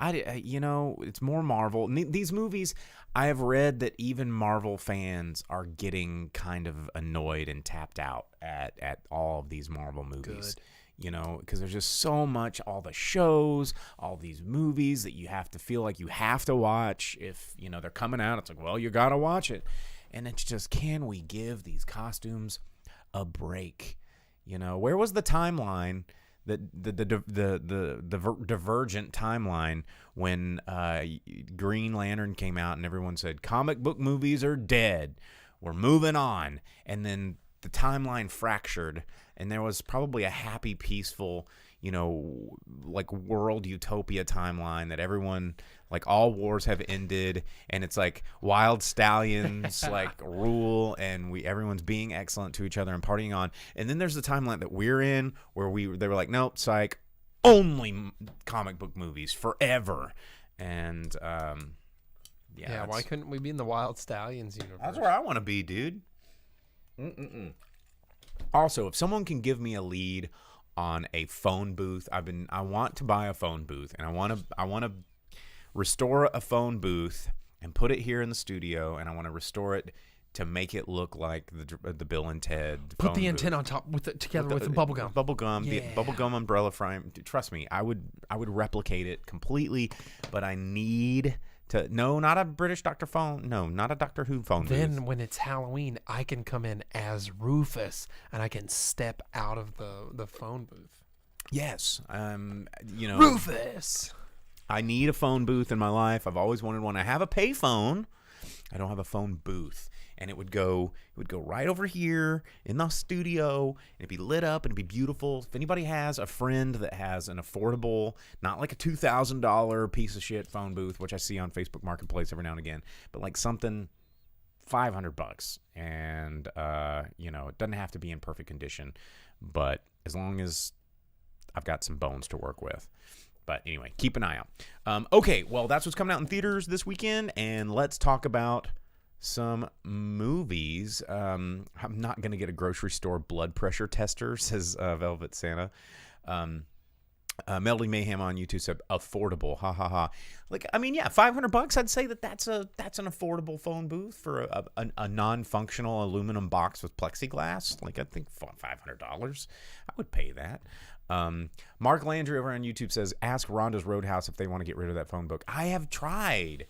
it's more Marvel. These movies, I have read that even Marvel fans are getting kind of annoyed and tapped out at all of these Marvel movies. Good. Because there's just so much, all the shows, all these movies that you have to feel like you have to watch. If, they're coming out, it's like, well, you got to watch it. And it's just, can we give these costumes a break? Where was the timeline, the divergent timeline when Green Lantern came out and everyone said, comic book movies are dead. We're moving on. And then the timeline fractured, and there was probably a happy, peaceful, like world utopia timeline that everyone, like all wars have ended, and it's like wild stallions like rule, and everyone's being excellent to each other and partying on. And then there's the timeline that we're in where they were like, nope, psych, only comic book movies forever. And yeah, why couldn't we be in the Wild Stallions universe? That's where I want to be, dude. Also, if someone can give me a lead on a phone booth, I want to buy a phone booth, and I want to restore a phone booth and put it here in the studio, and I want to restore it to make it look like the Bill and Ted. Put the antenna on top together with the bubble gum. Bubble gum, Yeah. the bubble gum umbrella frame. Trust me, I would replicate it completely, but I need to. No, not a British Doctor phone. No, not a Doctor Who phone booth. Then when it's Halloween, I can come in as Rufus and I can step out of the phone booth. Yes, Rufus. I need a phone booth in my life. I've always wanted one. I have a pay phone. I don't have a phone booth. And it would go right over here in the studio, and it'd be lit up and it'd be beautiful. If anybody has a friend that has an affordable, not like a $2,000 piece of shit phone booth, which I see on Facebook Marketplace every now and again, but like something $500, and it doesn't have to be in perfect condition, but as long as I've got some bones to work with. But anyway, keep an eye out. Okay, well, that's what's coming out in theaters this weekend, and let's talk about some movies. I'm not going to get a grocery store blood pressure tester, says Velvet Santa. Melody Mayhem on YouTube said affordable. Ha ha ha. Like, I mean, yeah, $500. I'd say that's an affordable phone booth for a non-functional aluminum box with plexiglass. Like, I think $500. I would pay that. Mark Landry over on YouTube says, ask Rhonda's Roadhouse if they want to get rid of that phone book. I have tried.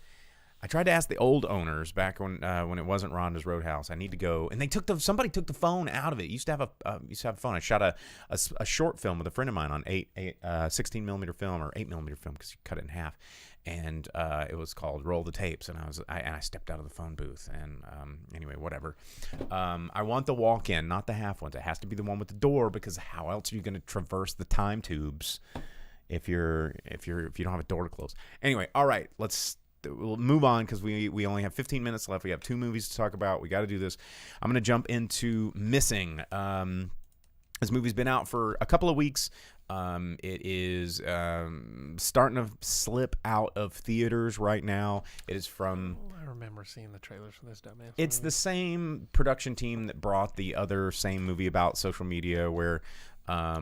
I tried to ask the old owners back when it wasn't Rhonda's Roadhouse. I need to go, and somebody took the phone out of it. Used to have a phone. I shot a short film with a friend of mine on 16 millimeter film or 8 millimeter film because you cut it in half, and it was called Roll the Tapes. And I stepped out of the phone booth. And anyway, whatever. I want the walk-in, not the half ones. It has to be the one with the door, because how else are you going to traverse the time tubes if you don't have a door to close? Anyway, all right, we'll move on because we only have 15 minutes left. We have 2 movies to talk about. We got to do this. I'm going to jump into Missing. This movie's been out for a couple of weeks. It is starting to slip out of theaters right now. It is from... I remember seeing the trailers for this dumbass. It's the same production team that brought the other same movie about social media where...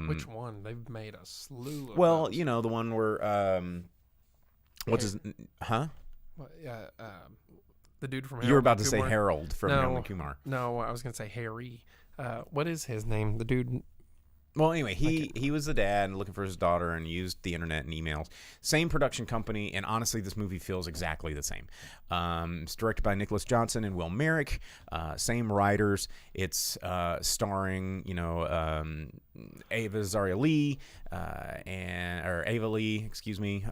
Which one? They've made a slew of Well, those. the one where... what's his... Huh? The dude from Harold You were about and to say Kumar. Harold from Harold and Kumar. No, I was going to say Harry. What is his name? The dude... Well, anyway, he was the dad looking for his daughter and used the internet and emails. Same production company, and honestly, this movie feels exactly the same. It's directed by Nicholas Johnson and Will Merrick. Same writers. It's starring, Ava Zaria Lee, or Ava Lee, excuse me.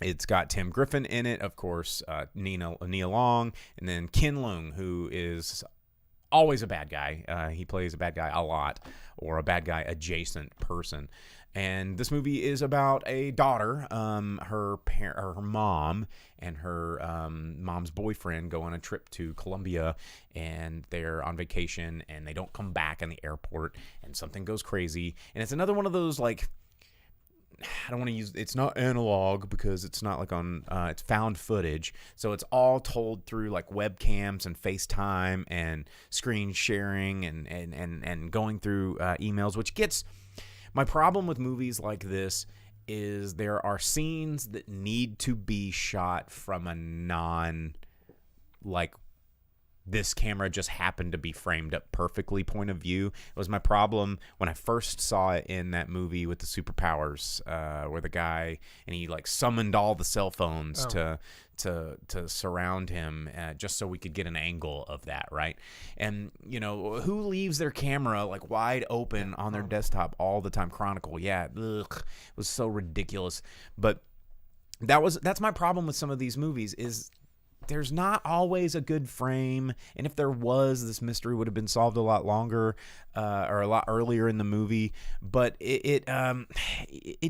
It's got Tim Griffin in it, of course, Nia Long, and then Ken Leung, who is always a bad guy. He plays a bad guy a lot, or a bad guy adjacent person. And this movie is about a daughter, her mom and her mom's boyfriend go on a trip to Colombia, and they're on vacation, and they don't come back in the airport, and something goes crazy. And it's another one of those, like, I don't want to use, it's not analog because it's not like on, it's found footage. So it's all told through like webcams and FaceTime and screen sharing and going through emails, which gets, my problem with movies like this is there are scenes that need to be shot from a like, this camera just happened to be framed up perfectly point of view. It was my problem when I first saw it in that movie with the superpowers, where the guy, and he like summoned all the cell phones to surround him, just so we could get an angle of that, right? And who leaves their camera like wide open on their desktop all the time? Chronicle, yeah, it was so ridiculous. But that's my problem with some of these movies is there's not always a good frame, and if there was, this mystery would have been solved a lot longer or a lot earlier in the movie. But it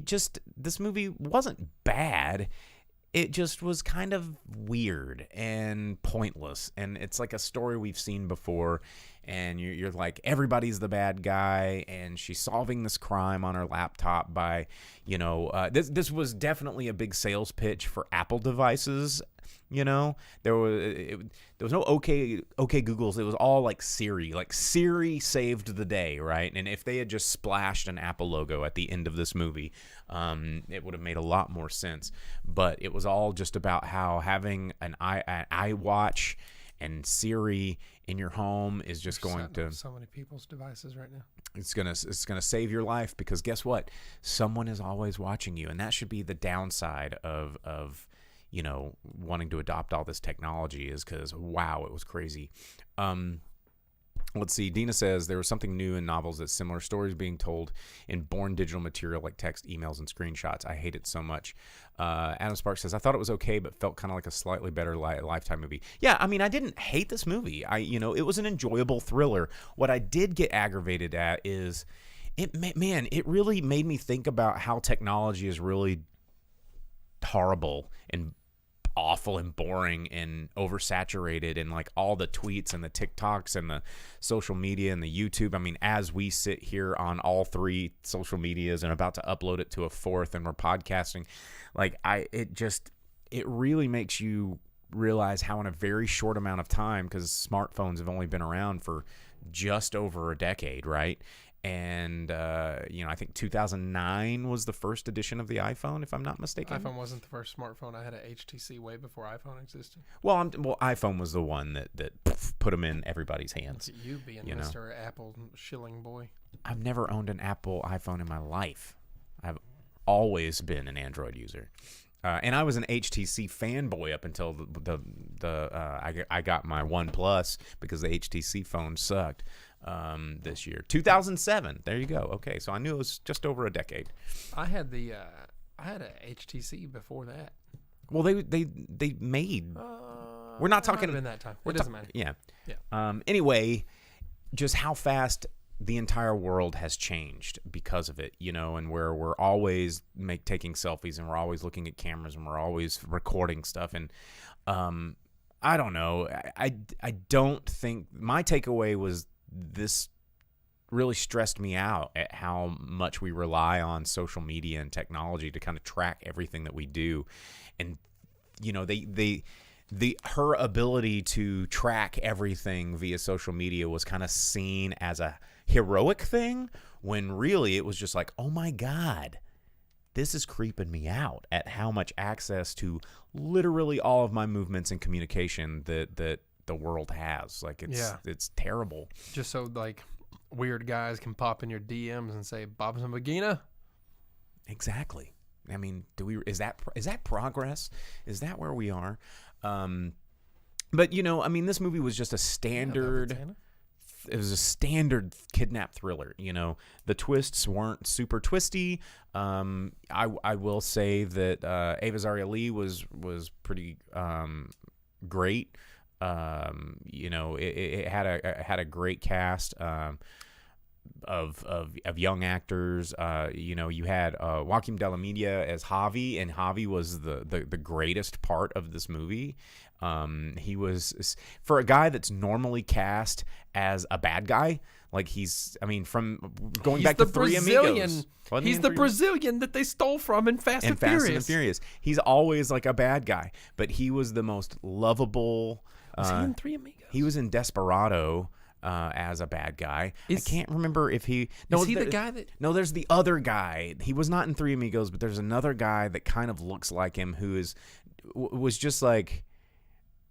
just, this movie wasn't bad. It just was kind of weird and pointless, and it's like a story we've seen before, and you're like, everybody's the bad guy, and she's solving this crime on her laptop by, this was definitely a big sales pitch for Apple devices. There was no okay Googles. It was all like Siri. Like Siri saved the day, right? And if they had just splashed an Apple logo at the end of this movie, it would have made a lot more sense. But it was all just about how having an iWatch and Siri in your home is just going to so many people's devices right now. It's gonna save your life, because guess what? Someone is always watching you, and that should be the downside of wanting to adopt all this technology, is because, wow, it was crazy. Let's see. Dina says there was something new in novels that's similar stories being told in born digital material like text, emails, and screenshots. I hate it so much. Adam Sparks says, I thought it was okay, but felt kind of like a slightly better Lifetime movie. Yeah, I mean, I didn't hate this movie. It was an enjoyable thriller. What I did get aggravated at is, it really made me think about how technology is really horrible and awful and boring and oversaturated, and like all the tweets and the TikToks and the social media and the YouTube. I mean, as we sit here on all three social medias and about to upload it to a fourth, and we're podcasting, it really makes you realize how in a very short amount of time, because smartphones have only been around for just over a decade, right? And, I think 2009 was the first edition of the iPhone, if I'm not mistaken. iPhone wasn't the first smartphone. I had a HTC way before iPhone existed. Well, iPhone was the one that put them in everybody's hands. Look at you being Mr. Apple shilling boy. I've never owned an Apple iPhone in my life. I've always been an Android user. And I was an HTC fanboy up until I got my OnePlus, because the HTC phone sucked. This year, 2007. There you go. Okay, so I knew it was just over a decade. I had a HTC before that. Well, they made. We're not talking in that time. It doesn't matter. Yeah. Yeah. Anyway, just how fast the entire world has changed because of it, and where we're always taking selfies, and we're always looking at cameras, and we're always recording stuff, and I don't know. I don't think my takeaway was, this really stressed me out at how much we rely on social media and technology to kind of track everything that we do. And, her ability to track everything via social media was kind of seen as a heroic thing, when really it was just like, oh my God, this is creeping me out at how much access to literally all of my movements and communication that the world has. Like, it's terrible. Just so like weird guys can pop in your DMs and say, Bob's and Vagina. Exactly. I mean, is that progress? Is that where we are? But this movie was just a standard. It was a standard kidnap thriller. The twists weren't super twisty. I will say that Ava Zaria Lee was pretty great. It had a great cast of young actors. You had Joaquin de la Media as Javi, and Javi was the greatest part of this movie. He was, for a guy that's normally cast as a bad guy, like from going back to Three Amigos. He's the Brazilian that they stole from in Fast and Furious. He's always like a bad guy, but he was the most lovable. Was he in Three Amigos? He was in Desperado as a bad guy. I can't remember if he... No, is he the guy that... No, there's the other guy. He was not in Three Amigos, but there's another guy that kind of looks like him who was just like...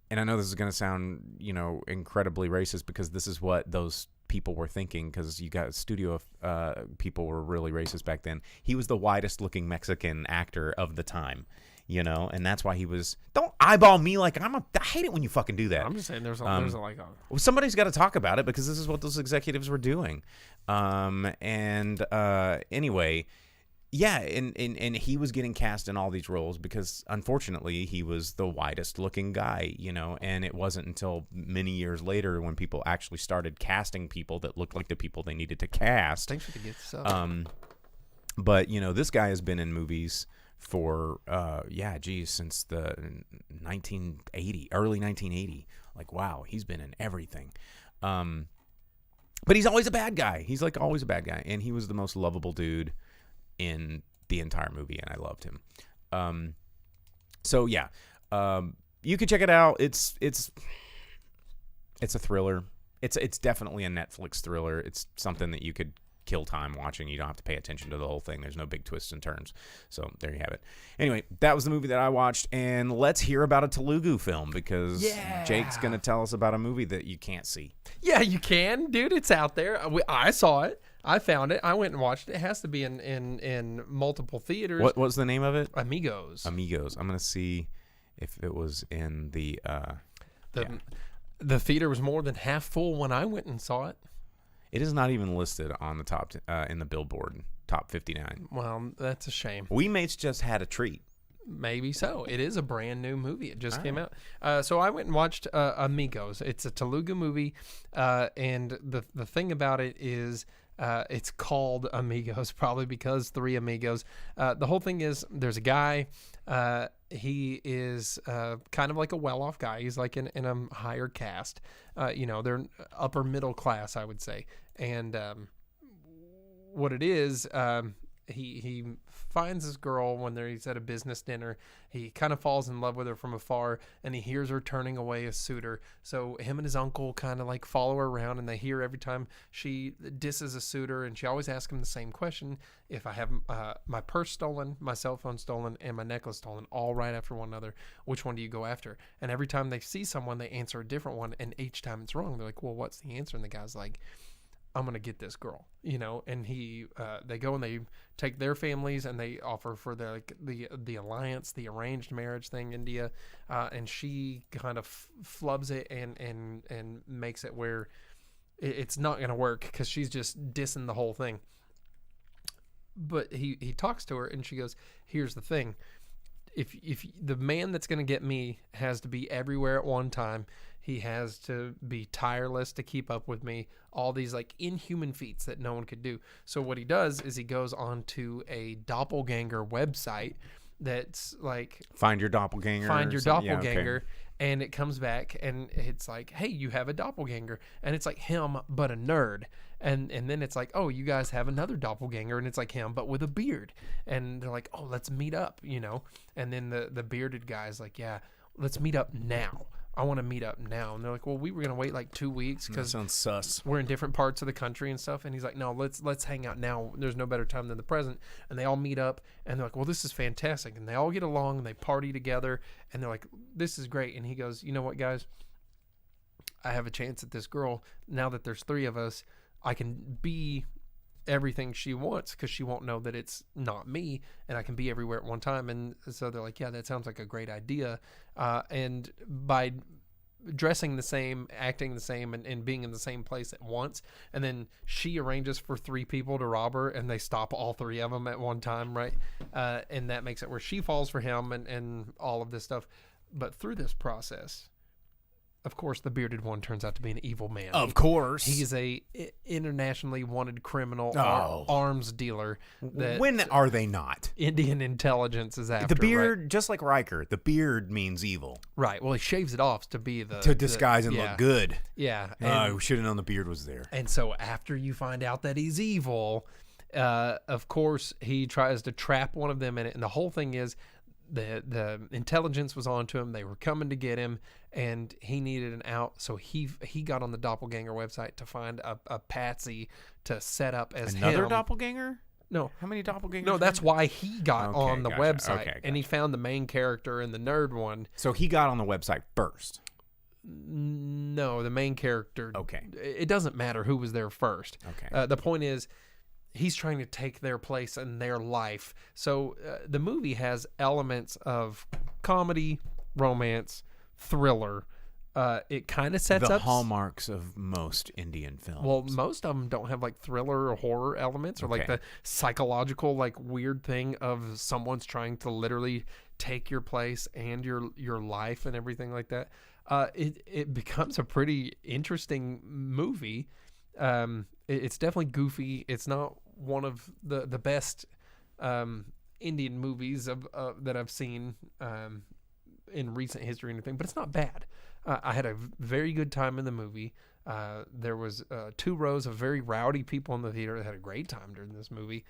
And I know this is going to sound, incredibly racist, because this is what those people were thinking, because you got studio people were really racist back then. He was the whitest looking Mexican actor of the time. And that's why he was. Don't eyeball me like I hate it when you fucking do that. I'm just saying there's well, somebody's got to talk about it, because this is what those executives were doing. Anyway, Yeah, and he was getting cast in all these roles because, unfortunately, he was the whitest looking guy, you know, and it wasn't until many years later when people actually started casting people that looked like the people they needed to cast. Thanks for the gift. So. But, you know, this guy has been in movies for, since the early 1980. Like, wow, he's been in everything. But he's always a bad guy. He's, like, always a bad guy. And he was the most lovable dude in the entire movie, and I loved him. You can check it out. It's a thriller. It's definitely a Netflix thriller. It's something that you could kill time watching. You don't have to pay attention to the whole thing. There's no big twists and turns. So there you have it. Anyway, that was the movie that I watched, and let's hear about a Telugu film because Jake's going to tell us about a movie that you can't see. Yeah, you can, dude. It's out there. I saw it. I found it. I went and watched it. It has to be in multiple theaters. What was the name of it? Amigos. I'm going to see if it was in the theater was more than half full when I went and saw it. It is not even listed on the top in the Billboard top 59. Well, that's a shame. We mates just had a treat. Maybe so. It is a brand new movie. It just came out. So I went and watched Amigos. It's a Telugu movie, and the thing about it is it's called Amigos probably because three amigos. The whole thing is there's a guy. He is kind of like a well-off guy. He's like in a higher caste. They're upper middle class, I would say. And what it is, he finds this girl when he's at a business dinner. He kind of falls in love with her from afar, and he hears her turning away a suitor. So him and his uncle kind of like follow her around, and they hear every time she disses a suitor, and she always asks him the same question: if I have my purse stolen, my cell phone stolen, and my necklace stolen, all right after one another, which one do you go after? And every time they see someone, they answer a different one, and each time it's wrong. They're like, well, what's the answer? And the guy's like, I'm going to get this girl, and they go and they take their families and they offer for the alliance, the arranged marriage thing, India. And she kind of flubs it and makes it where it's not going to work because she's just dissing the whole thing. But he talks to her and she goes, here's the thing. If the man that's going to get me has to be everywhere at one time, he has to be tireless to keep up with me, all these like inhuman feats that no one could do. So what he does is he goes onto a doppelganger website that's like Find your doppelganger. Yeah, okay. And it comes back and it's like, hey, you have a doppelganger, and it's like him but a nerd. And then it's like, oh, you guys have another doppelganger, and it's like him but with a beard. And they're like, oh, let's meet up, And then the bearded guy's like, yeah, let's meet up now. I want to meet up now. And they're like, well, we were going to wait like 2 weeks because sounds sus. We're in different parts of the country and stuff. And he's like, no, let's hang out now. There's no better time than the present. And they all meet up and they're like, well, this is fantastic. And they all get along and they party together and they're like, this is great. And he goes, you know what, guys? I have a chance at this girl. Now that there's three of us, I can be everything she wants because she won't know that it's not me, and I can be everywhere at one time. And so they're like, yeah, that sounds like a great idea. And by dressing the same, acting the same, and being in the same place at once, and then she arranges for three people to rob her, and they stop all three of them at one time, right? And that makes it where she falls for him and all of this stuff. But through this process, of course, the bearded one turns out to be an evil man. Of course. He's a internationally wanted criminal arms dealer. When are they not? Indian intelligence is after. The beard, right? just like Riker, the beard means evil. Right. Well, he shaves it off to be to disguise and look good. Yeah. We should have known the beard was there. And so after you find out that he's evil, of course, he tries to trap one of them in it. And the whole thing is, the intelligence was onto him. They were coming to get him, and he needed an out. So he got on the doppelganger website to find a patsy to set up as another him. doppelganger. No, how many doppelgangers? No, that's why he got on the website, gotcha. And he found the main character and the nerd one. So he got on the website first. No, the main character. Okay, it doesn't matter who was there first. Okay, the point is, he's trying to take their place in their life. So the movie has elements of comedy, romance, thriller, it kind of sets The up hallmarks of most Indian films. Well, most of them don't have like thriller or horror elements or like Okay. the psychological like weird thing of someone's trying to literally take your place and your life and everything like that. It becomes a pretty interesting movie. It's definitely goofy. It's not one of the best Indian movies of that I've seen in recent history or anything, but it's not bad. I had a very good time in the movie. There was 2 rows of very rowdy people in the theater that had a great time during this movie.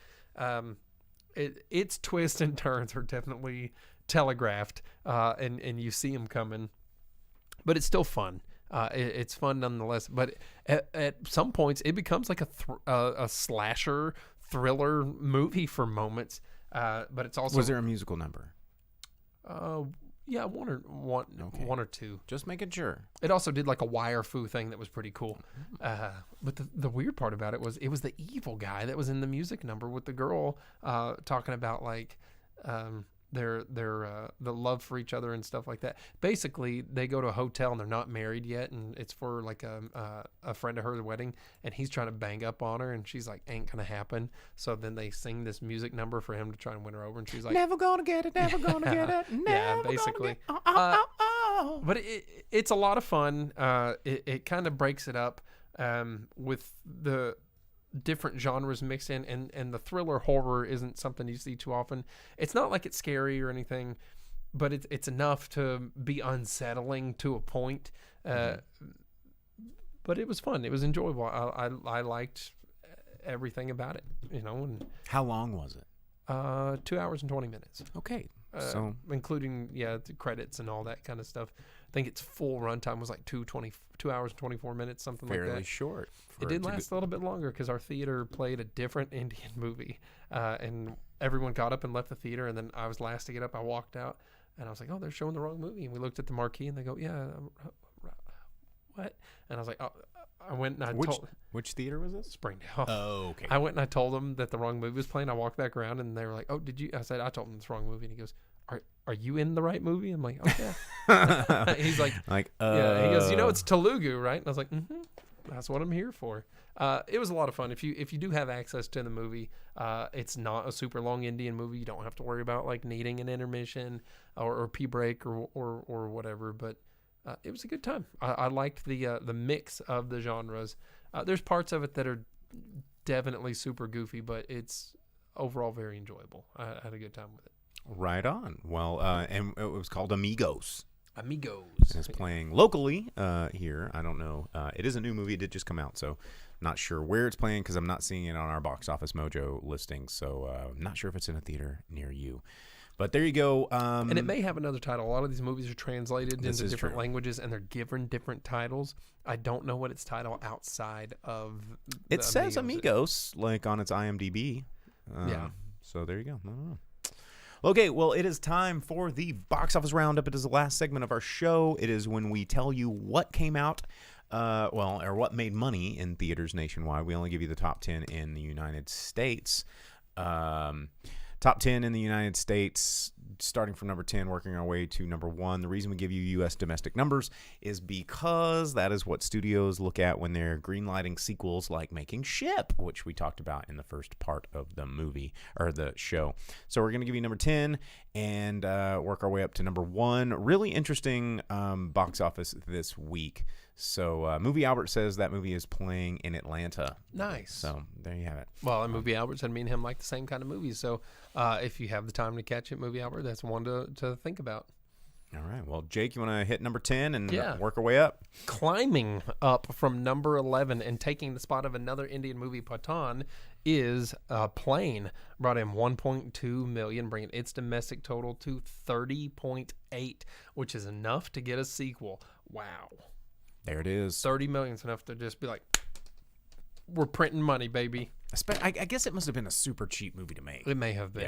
Its twists and turns are definitely telegraphed, and you see them coming, but it's still fun. It's fun nonetheless. But at some points, it becomes like a slasher thriller movie for moments. But it's also was there a musical number? Yeah, one or two. Just making sure. It also did like a wire foo thing that was pretty cool. But the weird part about it was the evil guy that was in the music number with the girl talking about like their the love for each other and stuff like that. Basically, they go to a hotel and they're not married yet, and it's for like a friend of hers wedding, and he's trying to bang up on her, and she's like, ain't gonna happen. So then they sing this music number for him to try and win her over, and she's like, Never gonna get it, never gonna get it. yeah, basically. But it's a lot of fun. It kind of breaks it up with the different genres mixed in, and the thriller horror isn't something you see too often. It's not like it's scary or anything, but it's enough to be unsettling to a point. But it was fun. It was enjoyable. I liked everything about it, you know. And How long was it? 2 hours and 20 minutes. Okay. So including the credits and all that kind of stuff. I think its full runtime was like 2 hours and 24 minutes, something like that. fairly short. It did last a little bit longer because our theater played a different Indian movie, and everyone got up and left the theater, and then I was last to get up. I walked out, and I was like, "Oh, they're showing the wrong movie." And we looked at the marquee, and they go, "Yeah, what?" And I was like, "Oh." I went and I told which theater was this? Springdale. Oh, okay. I went and I told them that the wrong movie was playing. I walked back around, and they were like, "Oh, did you?" I said, "I told them it's the wrong movie." And he goes, "Are you in the right movie?" I'm like, "Oh yeah." He's like, yeah. He goes, "You know, it's Telugu, right?" And I was like, "Mm-hmm. That's what I'm here for." It was a lot of fun. If you do have access to the movie, it's not a super long Indian movie. You don't have to worry about like needing an intermission or pee break or whatever. But it was a good time. I liked the mix of the genres. There's parts of it that are definitely super goofy, but it's overall very enjoyable. I had a good time with it. Right on. Well, and it was called Amigos. Amigos. And it's playing locally here. I don't know. It is a new movie. It did just come out, so not sure where it's playing because I'm not seeing it on our Box Office Mojo listing. So I'm not sure if it's in a theater near you. But there you go. And it may have another title. A lot of these movies are translated into different true. languages, and they're given different titles. I don't know what its title outside of. It says Amigos, like on its IMDb. Yeah. So there you go. I don't know. Okay, well, it is time for the Box Office Roundup. It is the last segment of our show. It is when we tell you what came out, or what made money in theaters nationwide. We only give you the top 10 in the United States. Top 10 in the United States, starting from number 10, working our way to number 1. The reason we give you U.S. domestic numbers is because that is what studios look at when they're greenlighting sequels like Making Ship, which we talked about in the first part of the movie, or the show. So we're going to give you number 10 and work our way up to number 1. Really interesting box office this week. So Movie Albert says that movie is playing in Atlanta. Nice. So there you have it. Well, and Movie Albert said me and him like the same kind of movies. So if you have the time to catch it, Movie Albert, that's one to think about. All right. Well, Jake, you want to hit number 10 and Yeah. work our way up? Climbing up from number 11 and taking the spot of another Indian movie, Pathaan, is Plane. Brought in $1.2 million, bringing its domestic total to $30.8, which is enough to get a sequel. Wow. There it is. $30 million is enough to just be like, we're printing money, baby. I guess it must have been a super cheap movie to make. It may have been.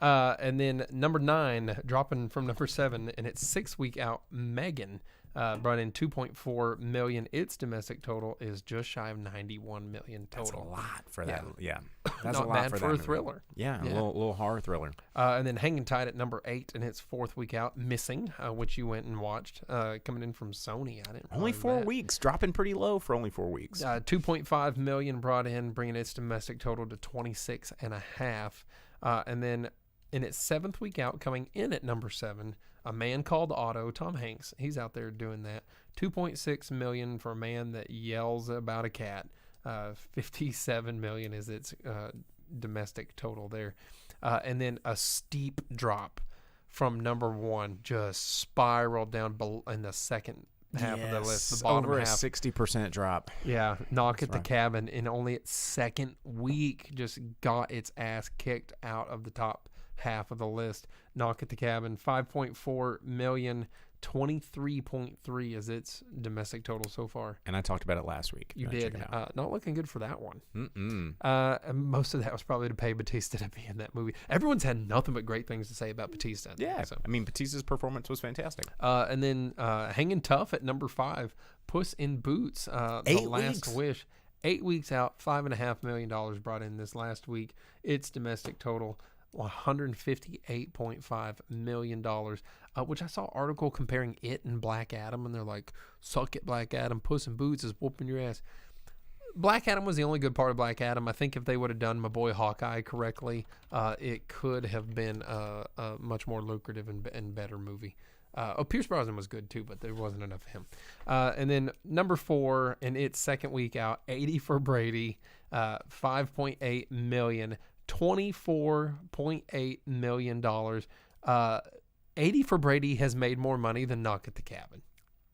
Yeah. And then number 9, dropping from number 7, and it's 6 week out, Megan. brought in $2.4 million. Its domestic total is just shy of $91 million total. That's a lot for that. Yeah, that's Not a lot bad for for that a movie. thriller. Yeah, Yeah. a little horror thriller. And then hanging tight at number 8 in its 4th week out, Missing, which you went and watched, coming in from Sony. I didn't Only realize 4 that. weeks, dropping pretty low for only 4 weeks. $2.5 million brought in, bringing its domestic total to 26.5. And then in its 7th week out, coming in at number 7, A Man Called Otto, Tom Hanks. He's out there doing that. $2.6 million for a man that yells about a cat. $57 million is its domestic total there. And then a steep drop from number 1, just spiraled down in the second half of the list. The bottom over half. a 60% drop. Yeah, Knock at the Cabin in only its 2nd week just got its ass kicked out of the top half of the list. Knock at the Cabin, $5.4 million, 23.3 is its domestic total so far. And I talked about it last week. You Go did. check it out. Not looking good for that one. Mm-mm. And most of that was probably to pay Batista to be in that movie. Everyone's had nothing but great things to say about Batista. Yeah, So. I mean, Batista's performance was fantastic. And then hanging tough at number 5, Puss in Boots, The 8 Last weeks. Wish. 8 weeks out, $5.5 million brought in this last week. Its domestic total, $158.5 million, which I saw an article comparing it and Black Adam, and they're like, suck it, Black Adam. Puss in Boots is whooping your ass. Black Adam was the only good part of Black Adam. I think if they would have done my boy Hawkeye correctly, it could have been a much more lucrative and better movie. Pierce Brosnan was good too, but there wasn't enough of him. And then number 4 in its 2nd week out, 80 for Brady, $5.8 million, $24.8 million. 80 for Brady has made more money than Knock at the Cabin.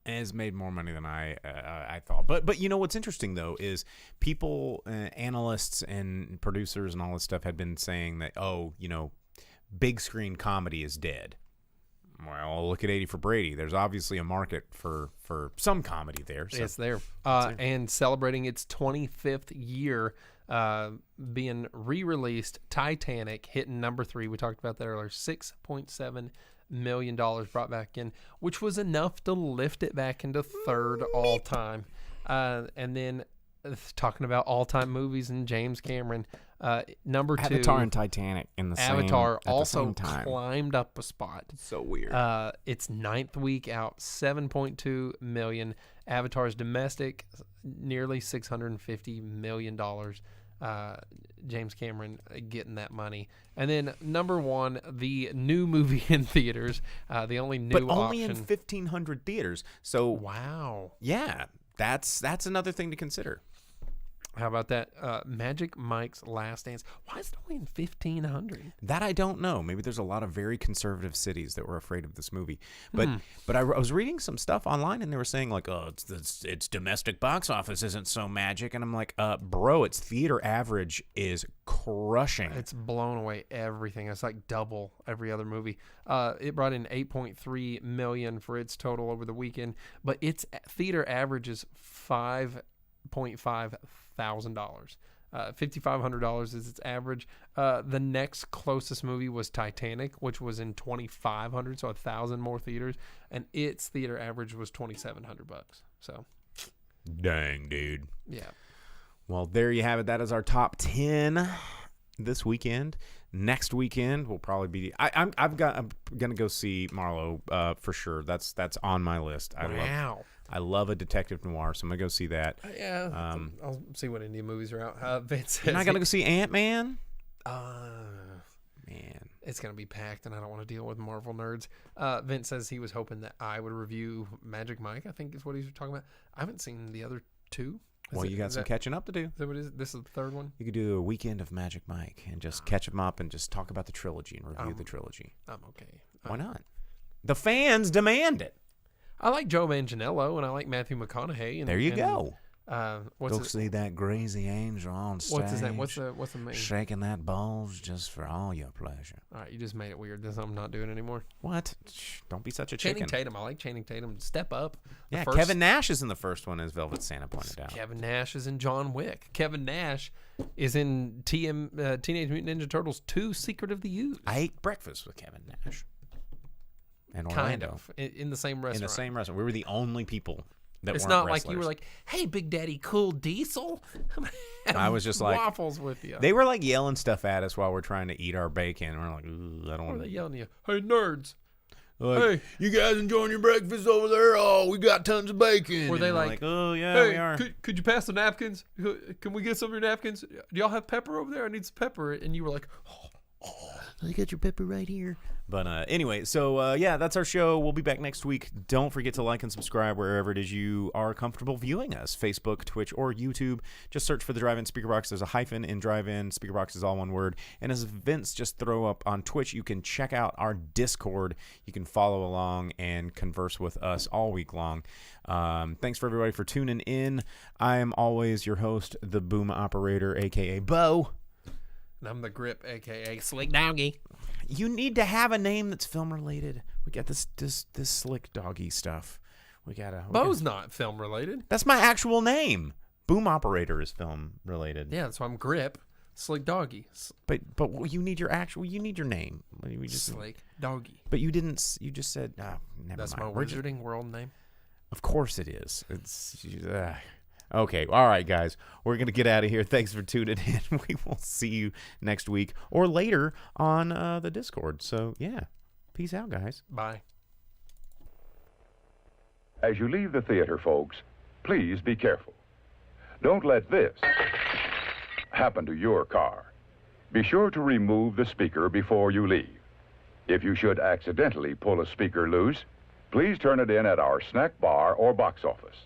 Has made more money than I thought. But you know what's interesting though is people, analysts and producers and all this stuff had been saying that big screen comedy is dead. Well, look at 80 for Brady. There's obviously a market for some comedy there. So. It's there. And celebrating its 25th year being re-released, Titanic hitting number 3. We talked about that earlier. $6.7 million brought back in, which was enough to lift it back into 3rd all time. And then talking about all-time movies and James Cameron, number 2, Avatar and Titanic in the Avatar at the also same time. climbed up a spot. So weird. Its 9th week out, $7.2 million. Avatar's domestic, nearly $650 million. James Cameron getting that money. And then number 1, the new movie in theaters, the only new but only option. in 1,500 theaters. So Wow. yeah, that's another thing to consider. How about that? Magic Mike's Last Dance. Why is it only in 1,500? That I don't know. Maybe there's a lot of very conservative cities that were afraid of this movie. But I was reading some stuff online, and they were saying like, oh, its domestic box office isn't so magic. And I'm like, bro, its theater average is crushing. It's blown away everything. It's like double every other movie. It brought in $8.3 million for its total over the weekend, but its theater average is $5,500. $5,500 is its average. The next closest movie was Titanic, which was in 2,500, so 1,000 more theaters, and its theater average was $2,700. So, Dang, dude. yeah. Well, there you have it. That is our top 10 this weekend. Next weekend will probably be. I'm gonna go see Marlowe for sure. That's on my list. I love a detective noir, so I'm gonna go see that. Yeah. I'll see what Indian movies are out. Vince You're not says gonna go see Ant-Man? Man, it's going to be packed, and I don't want to deal with Marvel nerds. Vince says he was hoping that I would review Magic Mike, I think is what he's talking about. I haven't seen the other 2. well, you got some catching up to do. Is that what it is? This is the 3rd one? You could do a weekend of Magic Mike and just catch them up and just talk about the trilogy and review the trilogy. I'm okay. Why not? The fans demand it. I like Joe Manganiello, and I like Matthew McConaughey. And, There you go. What's Go his, see that crazy angel on stage. what's his name? What's the main? Shaking that balls just for all your pleasure. All right, you just made it weird. That's something I'm not doing anymore. What? Shh, don't be such a Channing chicken. Tatum. I like Channing Tatum. Step up. The Yeah, first- Kevin Nash is in the first one, as Velvet Santa pointed out. Kevin Nash is in John Wick. Kevin Nash is in Teenage Mutant Ninja Turtles 2: Secret of the Ooze. I ate breakfast with Kevin Nash. and kind Orlando. of in the same restaurant. In the same restaurant. We were the only people that It's weren't not wrestlers. like you were like, "Hey, Big Daddy, cool Diesel." I was just like waffles with you. They were like yelling stuff at us while we're trying to eat our bacon. We're like, I don't Or want they to. yelling at you, "Hey, nerds!" Like, Hey. you guys enjoying your breakfast over there? Oh, we got tons of bacon. Were they And we're like, oh yeah, Hey, we are. could you pass the napkins? Can we get some of your napkins? Do y'all have pepper over there? I need some pepper. And you were like, I got your pepper right here. But anyway, so yeah, that's our show. We'll be back next week. Don't forget to like and subscribe wherever it is you are comfortable viewing us. Facebook, Twitch, or YouTube. Just search for the Drive-In Speaker Box. There's a hyphen in Drive-In. Speaker Box is all one word. And as Vince just throw up on Twitch, you can check out our Discord. You can follow along and converse with us all week long. Thanks for everybody for tuning in. I am always your host, the Boom Operator, a.k.a. Bo. and I'm the Grip, a.k.a. Slick Doggy. You need to have a name that's film related. We got this Slick Doggy stuff. We gotta. Bo's not film related. That's my actual name. Boom Operator is film related. Yeah, so I'm Grip, Slick Doggy. But you need your name. We just, Slick Doggy. but you didn't. You just said never That's mind. my We're just- wizarding world name. Of course it is. It's okay. All right, guys. We're gonna get out of here. Thanks for tuning in. We will see you next week or later on the Discord. So yeah, peace out, guys. Bye. As you leave the theater, folks, please be careful. Don't let this happen to your car. Be sure to remove the speaker before you leave. If you should accidentally pull a speaker loose, please turn it in at our snack bar or box office.